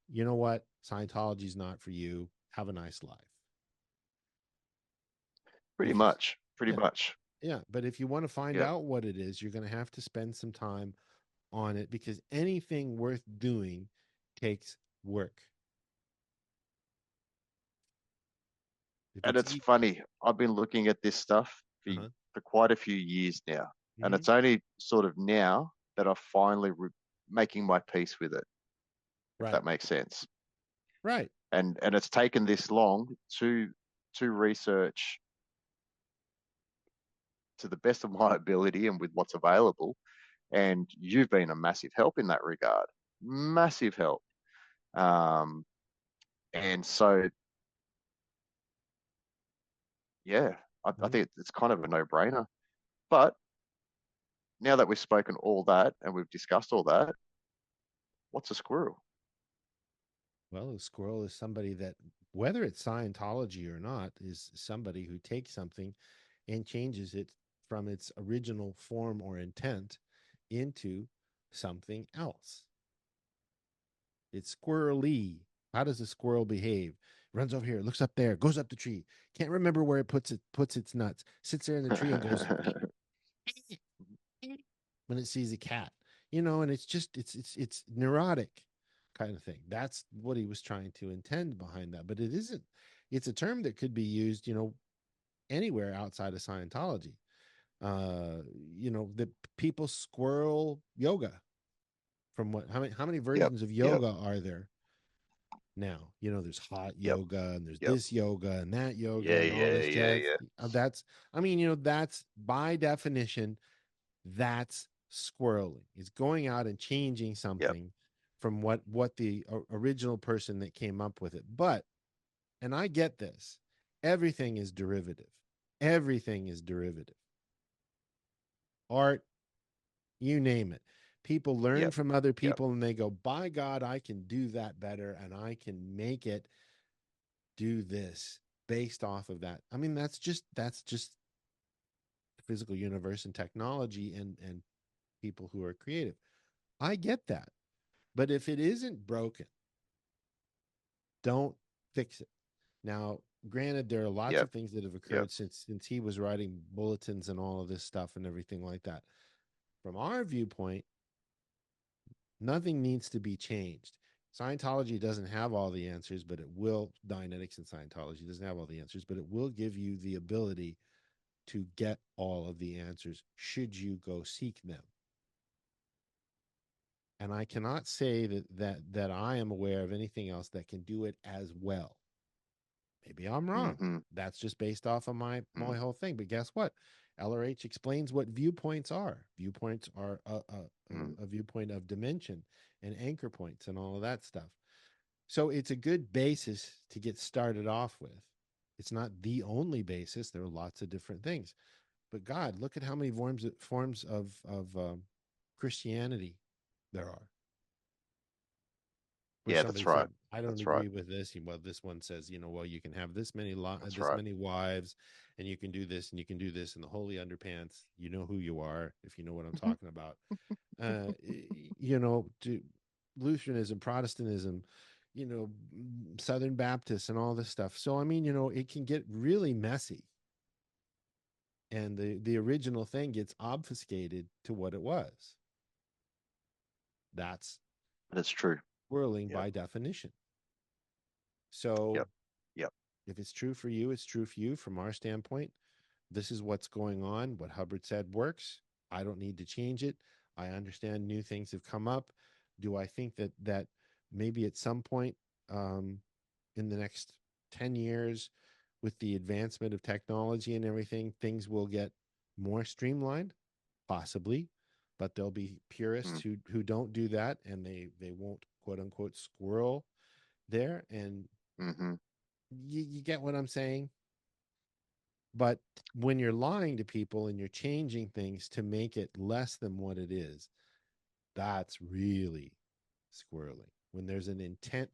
You know what? Scientology's not for you. Have a nice life. Pretty If you, much. Pretty yeah, much. yeah. But if you want to find Yep. out what it is, you're going to have to spend some time on it because anything worth doing takes work. If And it's it's funny. I've been looking at this stuff uh-huh. for quite a few years now, and Mm-hmm. it's only sort of now that I'm finally making my peace with it. If Right. that makes sense. Right. And it's taken this long to research to the best of my ability and with what's available. And you've been a massive help in that regard. Massive help. And so, yeah, I Mm-hmm. think it's kind of a no-brainer. But now that we've spoken all that and we've discussed all that, what's a squirrel? Well, a squirrel is somebody that, whether it's Scientology or not, is somebody who takes something and changes it from its original form or intent into something else. It's squirrely. How does a squirrel behave? Runs over here, looks up there, goes up the tree. Can't remember where it puts its nuts. Sits there in the tree and goes when it sees a cat. And it's just it's neurotic kind of thing. That's what he was trying to intend behind that. But it isn't. It's a term that could be used, anywhere outside of Scientology. The people squirrel yoga. From how many Yep, versions of yep, yoga are there now? There's hot yep, yoga and there's yep. this yoga and that yoga Yeah, and all yeah, this yeah, jazz. yeah, That's by definition, that's squirreling. It's going out and changing yep. something from what the original person that came up with it. But, and I get this, everything is derivative. Everything is derivative. Art, you name it. People learn Yep, from other yep. people and they go, by God, I can do that better and I can make it do this based off of that. I mean, that's just the physical universe and technology and people who are creative. I get that. But if it isn't broken, don't fix it. Now, granted, there are lots Yep, of things that have yep. occurred since he was writing bulletins and all of this stuff and everything like that. From our viewpoint, nothing needs to be changed. Scientology doesn't have all the answers, but it will. Dianetics and Scientology doesn't have all the answers, but it will give you the ability to get all of the answers should you go seek them. And I cannot say that I am aware of anything else that can do it as well. Maybe I'm wrong. Mm-hmm. That's just based off of my Mm, whole thing. But guess what? LRH explains what viewpoints are. Viewpoints are mm. a viewpoint of dimension and anchor points and all of that stuff. So it's a good basis to get started off with. It's not the only basis. There are lots of different things. But God, look at how many forms of Christianity there are. Where Yeah, somebody that's right. said, "I don't That's right. agree with this." Well, this one says, well, you can have this That's this right. many wives, and you can do this, and you can do this, and the holy underpants. You know who you are if you know what I'm talking about. To Lutheranism, Protestantism, Southern Baptists, and all this stuff. So I mean, it can get really messy, and the original thing gets obfuscated to what it was. That's That's true. whirling Yep, by definition. So yep, yep. if it's true for you, it's true for you from our standpoint. this is what's going on. What Hubbard said works. I don't need to change it. I understand new things have come up. Do I think that maybe at some point in the next 10 years, with the advancement of technology and everything, things will get more streamlined? Possibly, but there'll be purists Mm. who don't do that, and they won't quote unquote squirrel there, and Mm-hmm. you get what I'm saying. But when you're lying to people and you're changing things to make it less than what it is, that's really squirreling. When there's an intent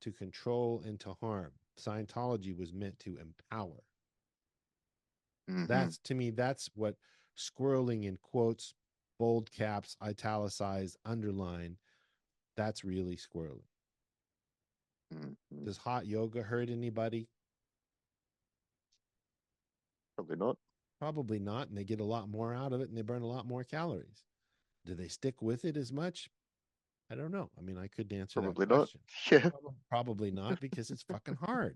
to control and to harm, Scientology was meant to empower. Mm-hmm. That's, to me, that's what squirreling in quotes, bold caps, italicized, underline, that's really squirreling. Mm-hmm. Does hot yoga hurt anybody? Probably not. Probably not. And they get a lot more out of it and they burn a lot more calories. Do they stick with it as much? I don't know. I mean, I could answer that Probably not. question. Yeah. Probably not, because it's fucking hard.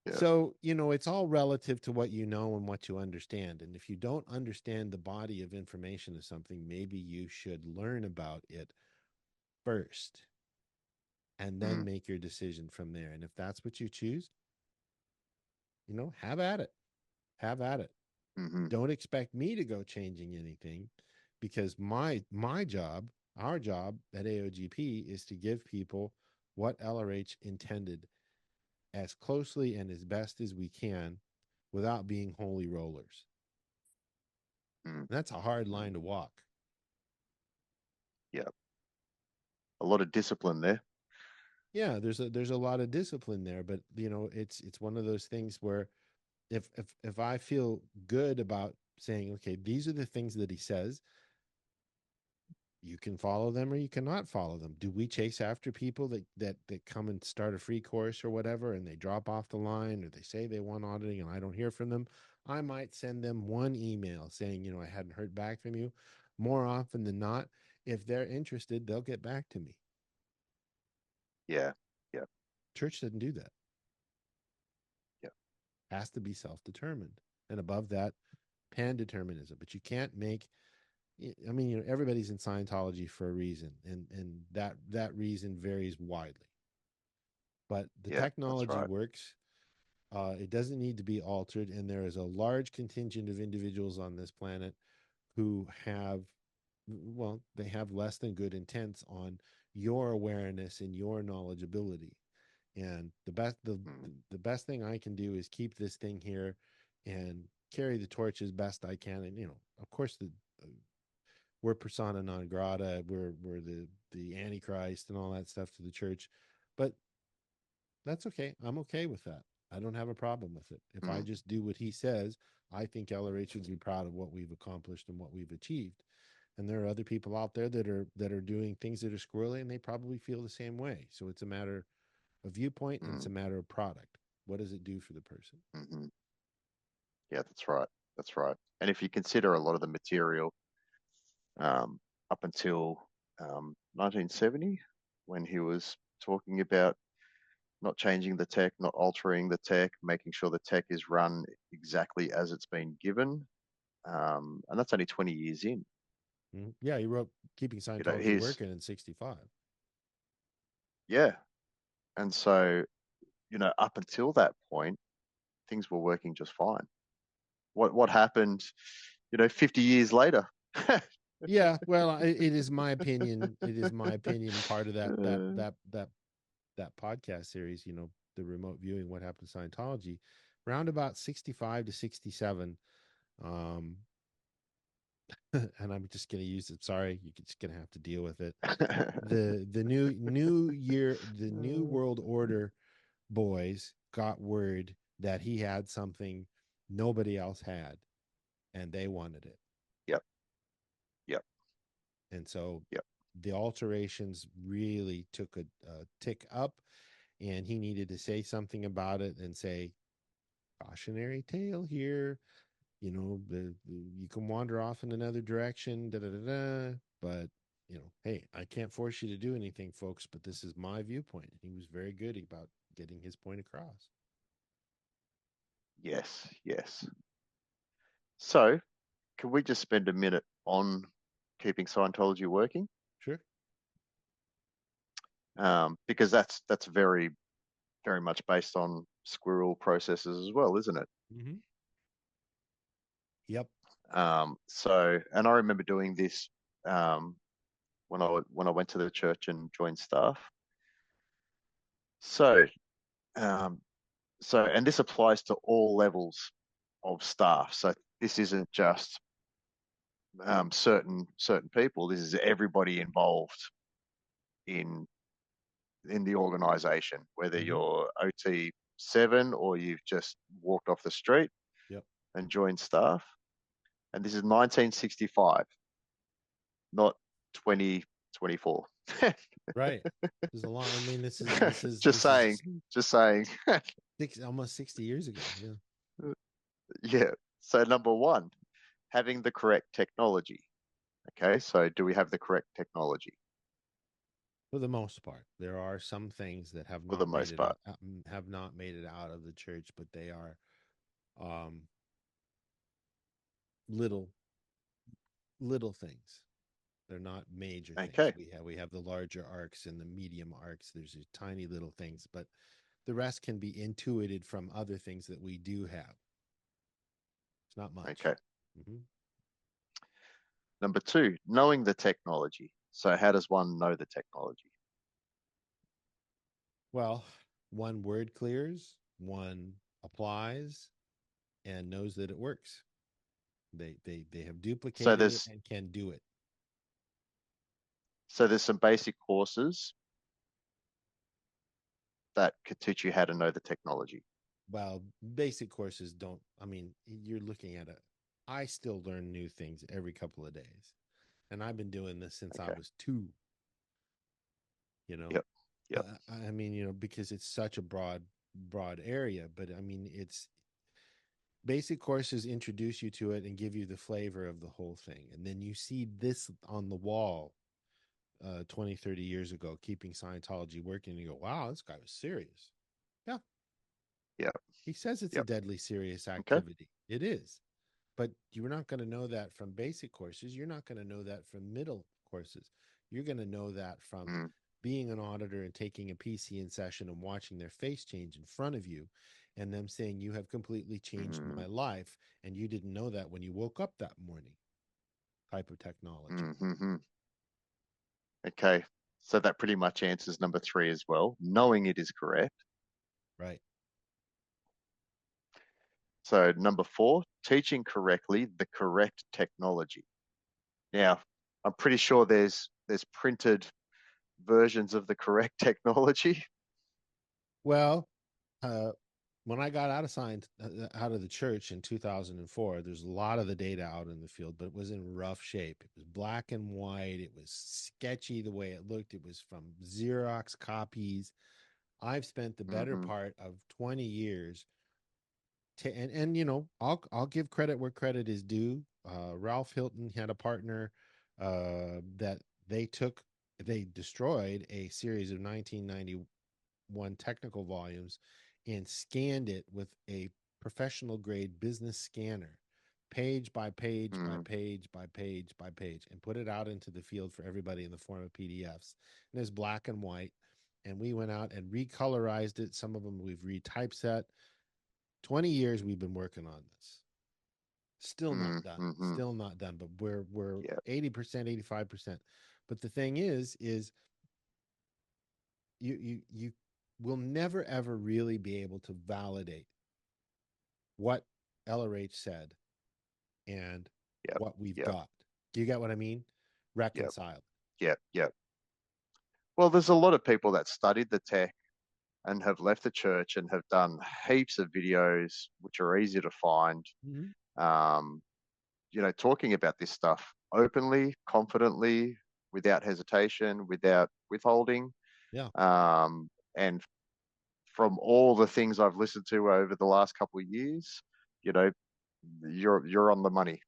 Yeah. So, it's all relative to what you know and what you understand. And if you don't understand the body of information of something, maybe you should learn about it first and then Mm. make your decision from there. And if that's what you choose, have at it. Have at it. Mm-hmm. Don't expect me to go changing anything, because my job, our job at AOGP, is to give people what LRH intended as closely and as best as we can without being holy rollers. Mm. And that's a hard line to Mm. walk. Yeah. A lot of discipline there. Yeah, there's a lot of discipline there, but it's one of those things where if I feel good about saying, okay, these are the things that he says, you can follow them or you cannot follow them. Do we chase after people that come and start a free course or whatever, and they drop off the line, or they say they want auditing and I don't hear from them? I might send them one email saying, I hadn't heard back from you. More often than not, if they're interested, they'll get back to me. Yeah. Yeah. Church doesn't do that. Yeah. Has to be self-determined. And above that, pan-determinism. But you can't make, I mean, everybody's in Scientology for a reason, and that reason varies widely. But the Yeah. That's technology right. works. It doesn't need to be altered, and there is a large contingent of individuals on this planet who have, well, they have less than good intents on your awareness and your knowledgeability. And Mm. the best thing I can do is keep this thing here and carry the torch as best I can. And of course, we're persona non grata. We're the Antichrist and all that stuff to the church, but that's okay. I'm okay with that. I don't have a problem with it. If I Mm. just do what he says, I think LRH would be proud of what we've accomplished and what we've achieved. And there are other people out there that are doing things that are squirrely, and they probably feel the same way. So it's a matter of viewpoint, and it's a Mm. matter of product. What does it do for the person? Mm-hmm. Yeah, that's right. That's right. And if you consider a lot of the material um, up until 1970, when he was talking about not changing the tech, not altering the tech, making sure the tech is run exactly as it's been given. And that's only 20 years in. Mhm. Yeah, he wrote Keeping Scientology He's, Working in 65. yeah. And so, up until that point, things were working just fine. What happened, 50 years later? Yeah, well, it is my opinion. It is my opinion. Part of that podcast series, the remote viewing, what happened to Scientology, around about 65 to 67. Um, and I'm just going to use it. Sorry, you're just going to have to deal with it. The new year, the new world order boys got word that he had something nobody else had, and they wanted it. Yep. Yep. And so Yep. the alterations really took a tick up, and he needed to say something about it and say, cautionary tale here. You can wander off in another direction, da da da da. But hey, I can't force you to do anything, folks. But this is my viewpoint. He was very good about getting his point across. Yes, yes. So, can we just spend a minute on keeping Scientology working? Sure. Because that's very, very much based on squirrel processes as well, isn't it? Mm-hmm. Yep. So, and I remember doing this um, when I went to the church and joined staff. So, um, and this applies to all levels of staff. So this isn't just certain people. This is everybody involved in the organisation, whether Mm-hmm. you're OT7 or you've just walked off the street Yep. and joined staff. And this is 1965, not 2024. Right. There's a lot. I mean, this is Just saying, just saying. almost 60 years ago. Yeah. Yeah. So number one, having the correct technology. Okay. So do we have the correct technology For the most part, there are some things that for the most part? have not made it out of the church, but they are um, little things. They're not major things. Okay. We have the larger arcs and the medium arcs. There's these tiny little things, but the rest can be intuited from other things that we do have. It's not much. Okay. Mm-hmm. Number two, knowing the technology. So how does one know the technology? Well, one word clears, one applies, and knows that it works. They have So duplicated it and can do it. there's some basic courses that could teach you how to know the technology. Well, basic courses don't. I mean, you're looking at it. I still learn new things every couple of days, and I've been doing this since I Okay. was 2. You know, Yep. Yep. I mean, because it's such a broad area, but I mean, it's basic courses introduce you to it and give you the flavor of the whole thing, and then you see this on the wall 20, 30 years ago, keeping Scientology working, and you go, wow, this guy was serious. Yeah. Yep. He says it's a Yep. deadly serious Okay. activity. It is. But you're not going to know that from basic courses. You're not going to know that from middle courses. You're going to know that from Mm, being an auditor and taking a PCN session and watching their face change in front of you and them saying, you have completely changed mm, my life. And you didn't know that when you woke up that morning, type of technology. mm-hmm. Okay. So that pretty much answers number three as well, knowing it is correct. Right. So number four, teaching correctly the correct technology. Now, I'm pretty sure there's printed versions of the correct technology. Well, uh, when I got out of the church in 2004, there's a lot of the data out in the field, but it was in rough shape. It was black and white. It was sketchy the way it looked. It was from Xerox copies. I've spent the better Mm-hmm. part of 20 years and I'll give credit where credit is due. Ralph Hilton had a partner that they destroyed a series of 1991 technical volumes and scanned it with a professional grade business scanner, page by page by Mm, page by page by page, and put it out into the field for everybody in the form of PDFs. And it's black and white. And we went out and recolorized it. Some of them we've retypeset. 20 years we've been working on this. Still not done. mm-hmm. Still not done, but we're Yeah. 80%, 85%. But the thing is you will never ever really be able to validate what LRH said and Yep. what we've Yep. got. Do you get what I mean? Yep. Reconcile. Yep. Yep. Well, there's a lot of people that studied the tech and have left the church and have done heaps of videos, which are easy to find. Mm-hmm. Um, talking about this stuff openly, confidently, without hesitation, without withholding. Yeah. And from all the things I've listened to over the last couple of years, you know, you're on the money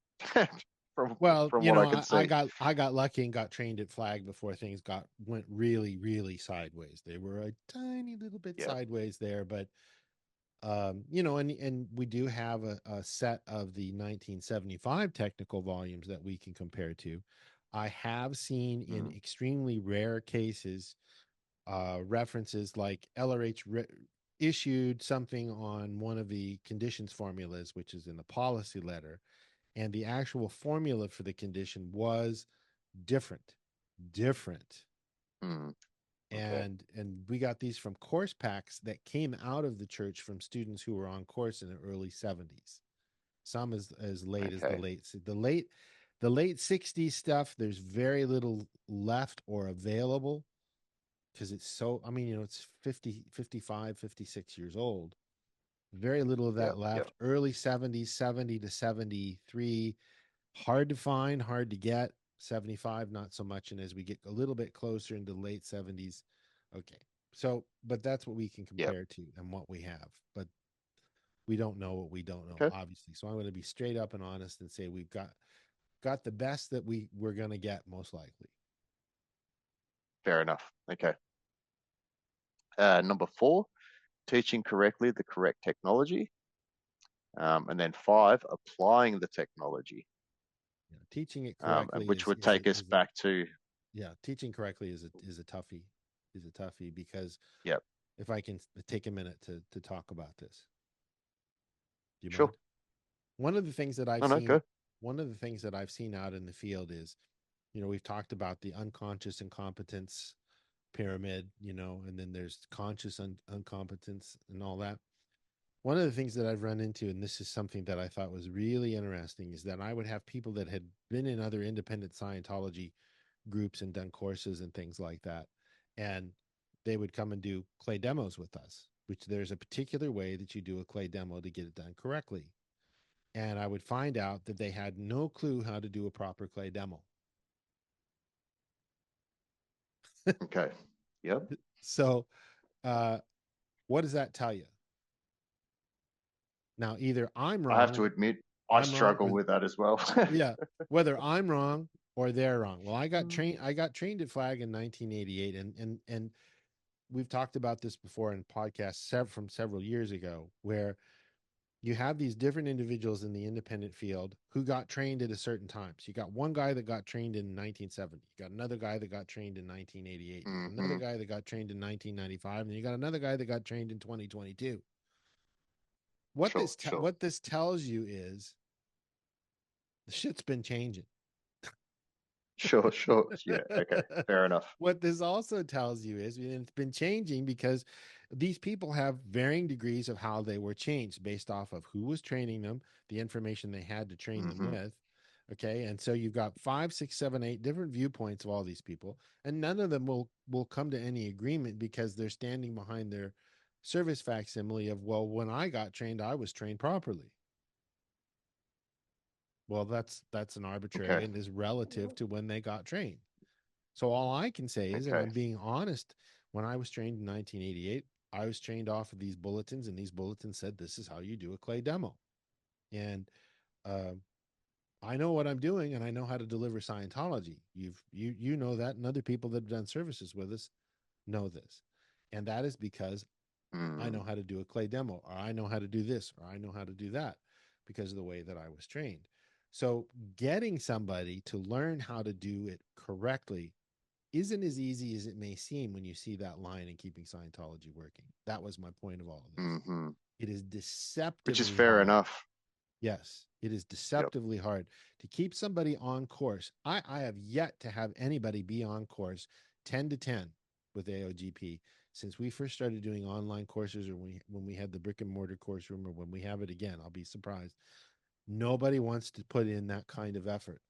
from Well, what I can see. I got lucky and got trained at Flag before things went really, really sideways. They were a tiny little bit Yeah. sideways there, but and we do have a set of the 1975 technical volumes that we can compare to. I have seen in extremely rare cases references like LRH issued something on one of the conditions formulas, which is in the policy letter, and the actual formula for the condition was different. Okay. And we got these from course packs that came out of the church from students who were on course in the early 70s. Some as late as the late 60s stuff. There's very little left or available because it's so, it's 50, 55, 56 years old. Very little of that left. Yep. Early 70s, 70 to 73, hard to find, hard to get. 75, not so much. And as we get a little bit closer into the late 70s, okay. So, but that's what we can compare to and what we have. But we don't know what we don't know, obviously. So I'm going to be straight up and honest and say we've got the best that we're going to get, most likely. Fair enough. Okay. Number 4, teaching correctly the correct technology. And then 5, applying the technology. Yeah, teaching it correctly, which would take us back to. Yeah, teaching correctly is a toughie. Because Yep. If I can take a minute to talk about this. Do you Sure. mind? One of the things that I've seen. Go. One of the things that I've seen out in the field is, we've talked about the unconscious incompetence pyramid, and then there's conscious incompetence and all that. One of the things that I've run into, and this is something that I thought was really interesting, is that I would have people that had been in other independent Scientology groups and done courses and things like that. And they would come and do clay demos with us, which there's a particular way that you do a clay demo to get it done correctly. And I would find out that they had no clue how to do a proper clay demo. Okay. Yep. So, what does that tell you? Now, either I'm wrong. I have to admit, I struggle with that as well. Yeah, whether I'm wrong or they're wrong. Well, I got trained at Flag in 1988, and we've talked about this before in podcasts from several years ago, where you have these different individuals in the independent field who got trained at a certain time. So you got one guy that got trained in 1970. You got another guy that got trained in 1988. You got another guy that got trained in 1995. And you got another guy that got trained in 2022. What this tells you is the shit's been changing. Sure. Yeah. Okay. Fair enough. What this also tells you is, and it's been changing because these people have varying degrees of how they were changed based off of who was training them, the information they had to train them with. Okay. And so you've got 5, 6, 7, 8 different viewpoints of all these people, and none of them will come to any agreement because they're standing behind their service facsimile of, well, when I got trained, I was trained properly. Well, that's an arbitrary and is relative to when they got trained. So all I can say is, and I'm being honest, when I was trained in 1988, I was trained off of these bulletins, and these bulletins said, this is how you do a clay demo. And I know what I'm doing, and I know how to deliver Scientology. You know that, and other people that have done services with us know this. And that is because I know how to do a clay demo, or I know how to do this, or I know how to do that because of the way that I was trained. So getting somebody to learn how to do it correctly isn't as easy as it may seem when you see that line in Keeping Scientology Working. That was my point of all of this. It is deceptively Which is fair hard. enough. Yes, it is deceptively hard to keep somebody on course. I have yet to have anybody be on course 10 to 10 with AOGP since we first started doing online courses, or when we had the brick and mortar course room, or when we have it again. I'll be surprised. Nobody wants to put in that kind of effort.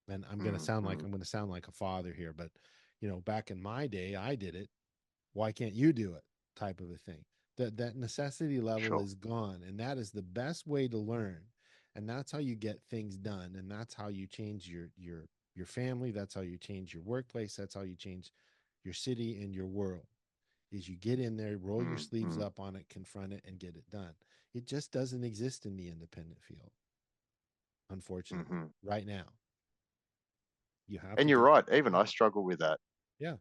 And I'm going to sound like a father here, but back in my day, I did it. Why can't you do it? Type of a thing. That necessity level is gone, and that is the best way to learn. And that's how you get things done, and that's how you change your family. That's how you change your workplace. That's how you change your city and your world. Is you get in there, roll your sleeves up on it, confront it, and get it done. It just doesn't exist in the independent field, unfortunately, right now. You have, and you're right. Even I struggle with that. Yeah.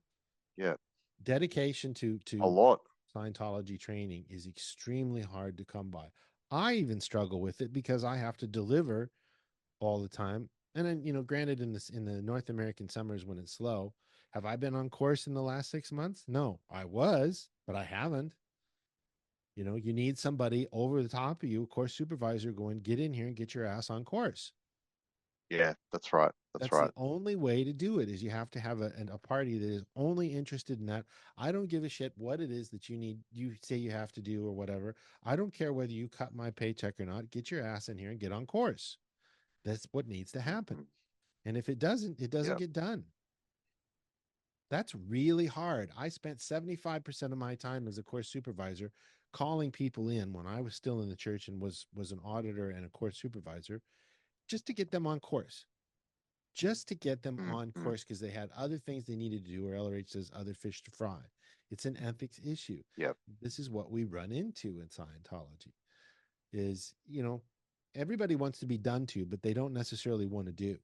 Yeah. Dedication to a lot. Scientology training is extremely hard to come by. I even struggle with it because I have to deliver all the time. And then, granted, in the North American summers when it's slow, have I been on course in the last 6 months? No, I was, but I haven't. You need somebody over the top of you, a course supervisor, going, get in here and get your ass on course. Yeah, that's right. That's That's the right. only way to do it, is you have to have a party that is only interested in that. I don't give a shit what it is that you say you have to do or whatever. I don't care whether you cut my paycheck or not. Get your ass in here and get on course. That's what needs to happen. Mhm. And if it doesn't Yeah. get done. That's really hard. I spent 75% of my time as a course supervisor calling people in when I was still in the church and was an auditor and a course supervisor, just to get them on course. Just to get them on Mhm. course, because they had other things they needed to do, or LRH says other fish to fry. It's an ethics issue. Yep. This is what we run into in Scientology is, everybody wants to be done to, but they don't necessarily want to do.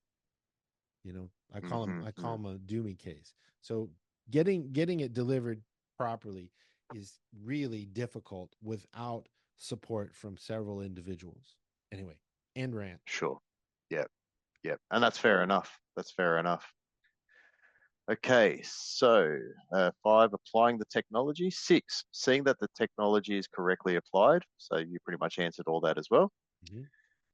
I call them a do me case. So getting it delivered properly is really difficult without support from several individuals. Anyway, end rant. Sure. Yep. Yep. And that's fair enough. That's fair enough. Okay, so 5, applying the technology. 6, seeing that the technology is correctly applied. So you pretty much answered all that as well. Mm-hmm.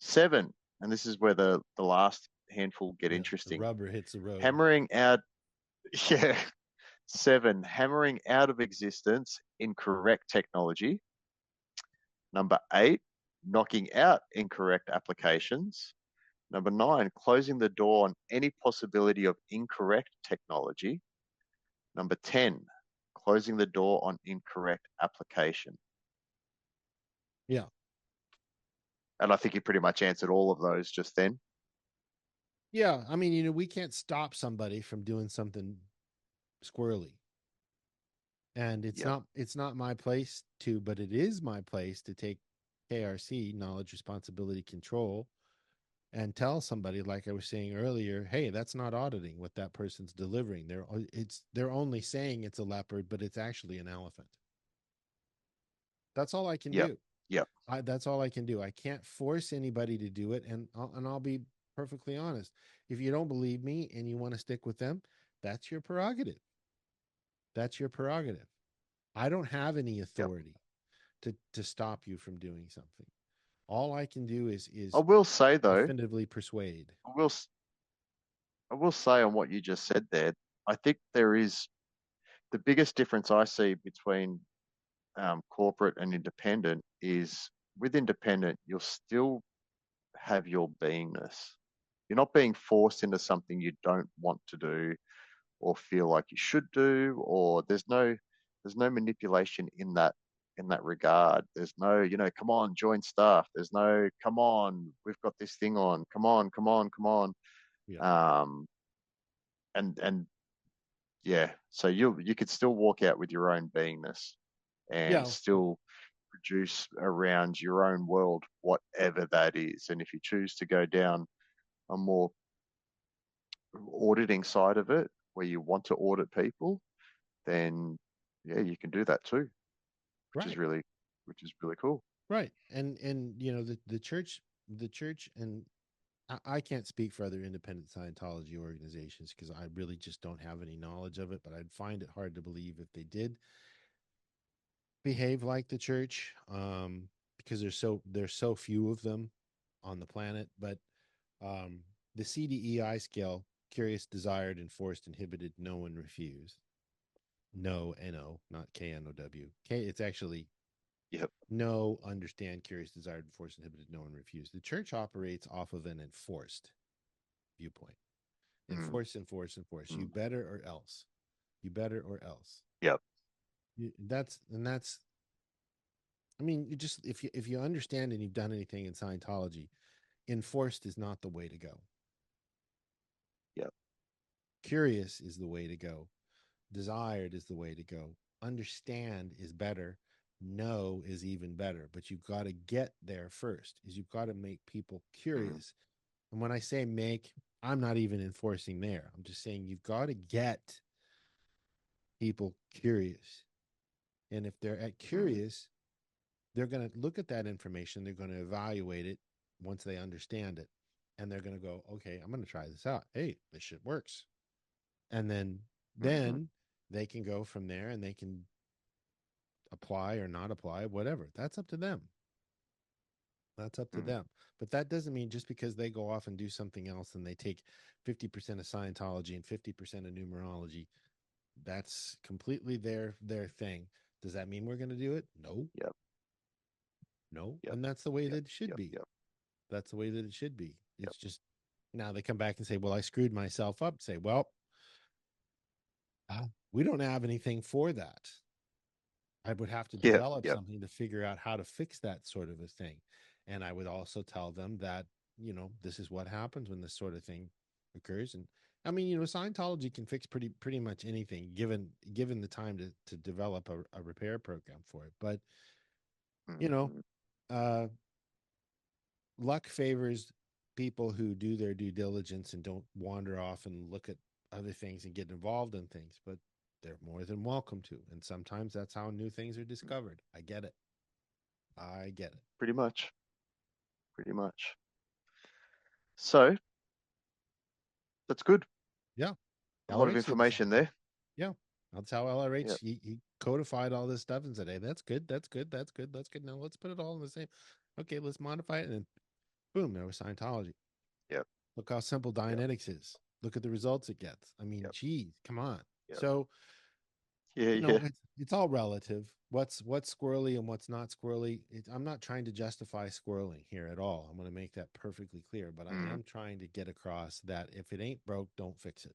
7, and this is where the last handful get Yeah, the interesting. rubber hits the road. Hammering out, yeah. 7, hammering out of existence incorrect technology. Number 8, knocking out incorrect applications. Number 9, closing the door on any possibility of incorrect technology. Number 10, closing the door on incorrect application. Yeah. And I think you pretty much answered all of those just then. Yeah. I mean, we can't stop somebody from doing something squirrely. And Yep. it's not my place to, but it is my place to take KRC, knowledge, responsibility, control, and tell somebody, like I was saying earlier, hey, that's not auditing what that person's delivering. They're only saying it's a leopard, but it's actually an elephant. That's all I can Yep. do. Yep. That's all I can do. I can't force anybody to do it, and I'll be perfectly honest. If you don't believe me and you want to stick with them, that's your prerogative. That's your prerogative. I don't have any Yep. authority to stop you from doing something. All I can do is I will say though, definitively persuade. I will say on what you just said there, I think there is the biggest difference I see between corporate and independent is with independent, you'll still have your beingness. You're not being forced into something you don't want to do or feel like you should do, or there's no manipulation in that regard. There's no, come on, join staff. There's no, come on, we've got this thing on. Come on, come on, come on. Yeah. Um, and yeah, so you could still walk out with your own beingness and Yeah. still produce around your own world, whatever that is. And if you choose to go down a more auditing side of it, where you want to audit people, then yeah, you can do that too, which is Right. really, which is really cool. Right. And the church, and I can't speak for other independent Scientology organizations because I really just don't have any knowledge of it, but I'd find it hard to believe if they did behave like the church, because there's so few of them on the planet. But the CDEI scale: curious, desired, enforced, inhibited, know, and refused. No, N-O, not K-N-O-W. It's actually Yep. know, understand, curious, desired, enforced, inhibited, know, and refused. The church operates off of an enforced viewpoint. Mm, Enforce, enforce, enforce. You mm, better or else. You better or else. yep. That's. I mean, you just if you understand and you've done anything in Scientology, enforced is not the way to go. Yep. Curious is the way to go. Desired is the way to go. Understand is better. Know is even better. But you've got to get there first. Is you've got to make people Mm, curious. And when I say make, I'm not even enforcing there. I'm just saying you've got to get people curious. And if they're curious, they're going to look at that information. They're going to evaluate it once they understand it. And they're going to go, okay, I'm going to try this out. Hey, this shit works. And then they can go from there and they can apply or not apply, whatever. That's up to them. That's up to them. But that doesn't mean just because they go off and do something else and they take 50% of Scientology and 50% of numerology, that's completely their thing. Does that mean we're going to do it? No. Yep. No. Yep. And that's the way Yep. that it should Yep. be. Yep. That's the way that it should be. Yep. It's just now they come back and say, well, I screwed myself up. Say, well, we don't have anything for that. I would have to develop something to figure out how to fix that sort of a thing. And I would also tell them that, you know, this is what happens when this sort of thing occurs. And I mean, you know, Scientology can fix pretty much anything given the time to develop a repair program for it. But, you know, luck favors people who do their due diligence and don't wander off and look at other things and get involved in things. But they're more than welcome to. And sometimes that's how new things are discovered. I get it. Pretty much. So that's good. Yeah. A lot of information there. Yeah. That's how LRH, he codified all this stuff and said, hey, that's good. Now let's put it all in the same. Okay, let's modify it. And then boom, there was Scientology. Yep. Look how simple Dianetics is. Look at the results it gets. I mean, geez, come on. So, it's all relative. What's squirrely and what's not squirrely. I'm not trying to justify squirreling here at all. I'm going to make that perfectly clear. But I am trying to get across that if it ain't broke, don't fix it.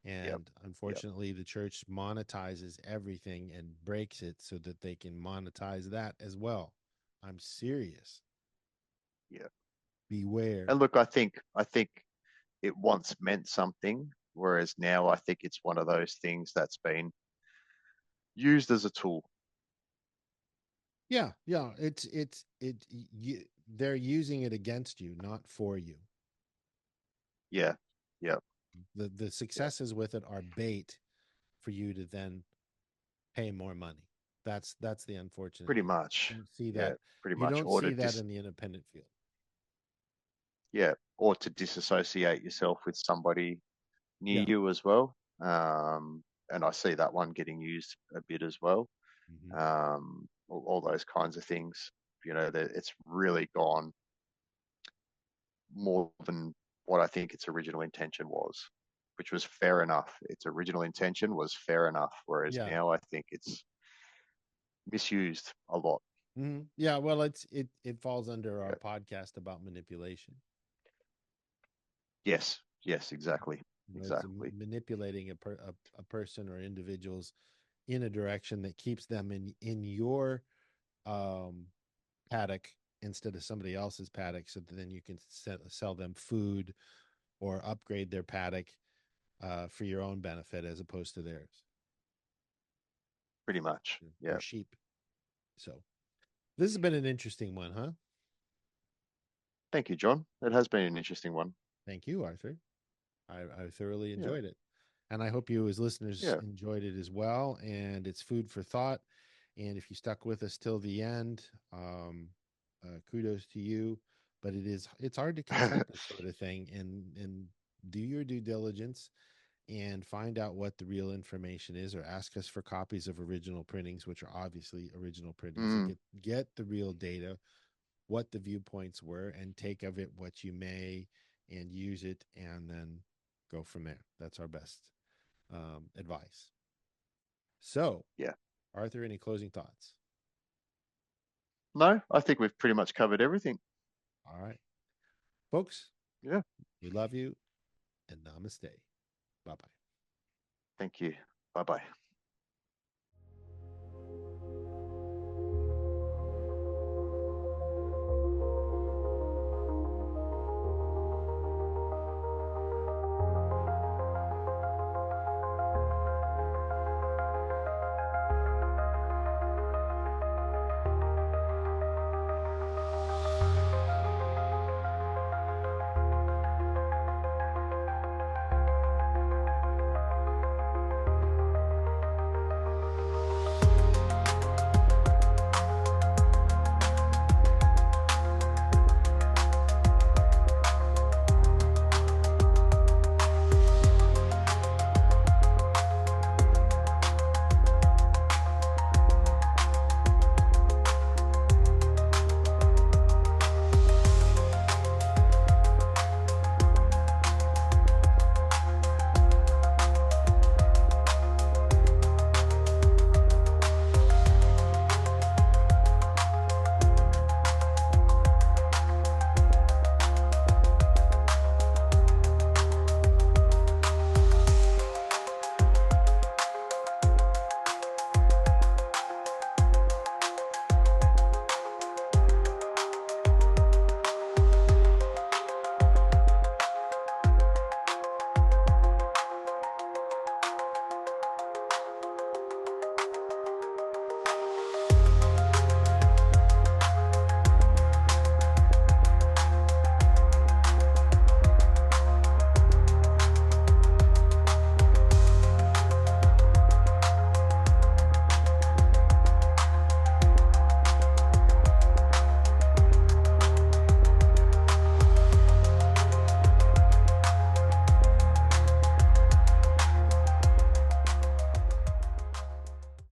And unfortunately, the church monetizes everything and breaks it so that they can monetize that as well. I'm serious. Yeah. Beware. And look, I think it once meant something, whereas now I think it's one of those things that's been used as a tool. Yeah. They're using it against you, not for you. Yeah. The successes with it are bait for you to then pay more money. That's the unfortunate. Pretty much. You don't see that. Pretty you much. don't see that in the independent field. Yeah, or to disassociate yourself with somebody near you as well. And I see that one getting used a bit as well. All those kinds of things. You know, it's really gone more than what I think its original intention was, which was fair enough. Its original intention was fair enough, whereas now I think it's misused a lot. Yeah, well, it falls under our podcast about manipulation. Yes, exactly. Exactly. It's manipulating a person or individuals in a direction that keeps them in your paddock instead of somebody else's paddock, so that then you can sell them food or upgrade their paddock for your own benefit as opposed to theirs. Pretty much. Yeah. Your sheep. So this has been an interesting one, huh? Thank you, John. It has been an interesting one. Thank you, Arthur. I thoroughly enjoyed it. And I hope you as listeners enjoyed it as well. And it's food for thought. And if you stuck with us till the end, kudos to you. But it's hard to consent this sort of thing, and do your due diligence and find out what the real information is, or ask us for copies of original printings, which are obviously original printings. And get the real data, what the viewpoints were, and take of it what you may, and use it, and then go from there. That's our best advice. So, Arthur, any closing thoughts? No, I think we've pretty much covered everything. All right, folks. Yeah. We love you, and namaste. Bye-bye. Thank you. Bye-bye.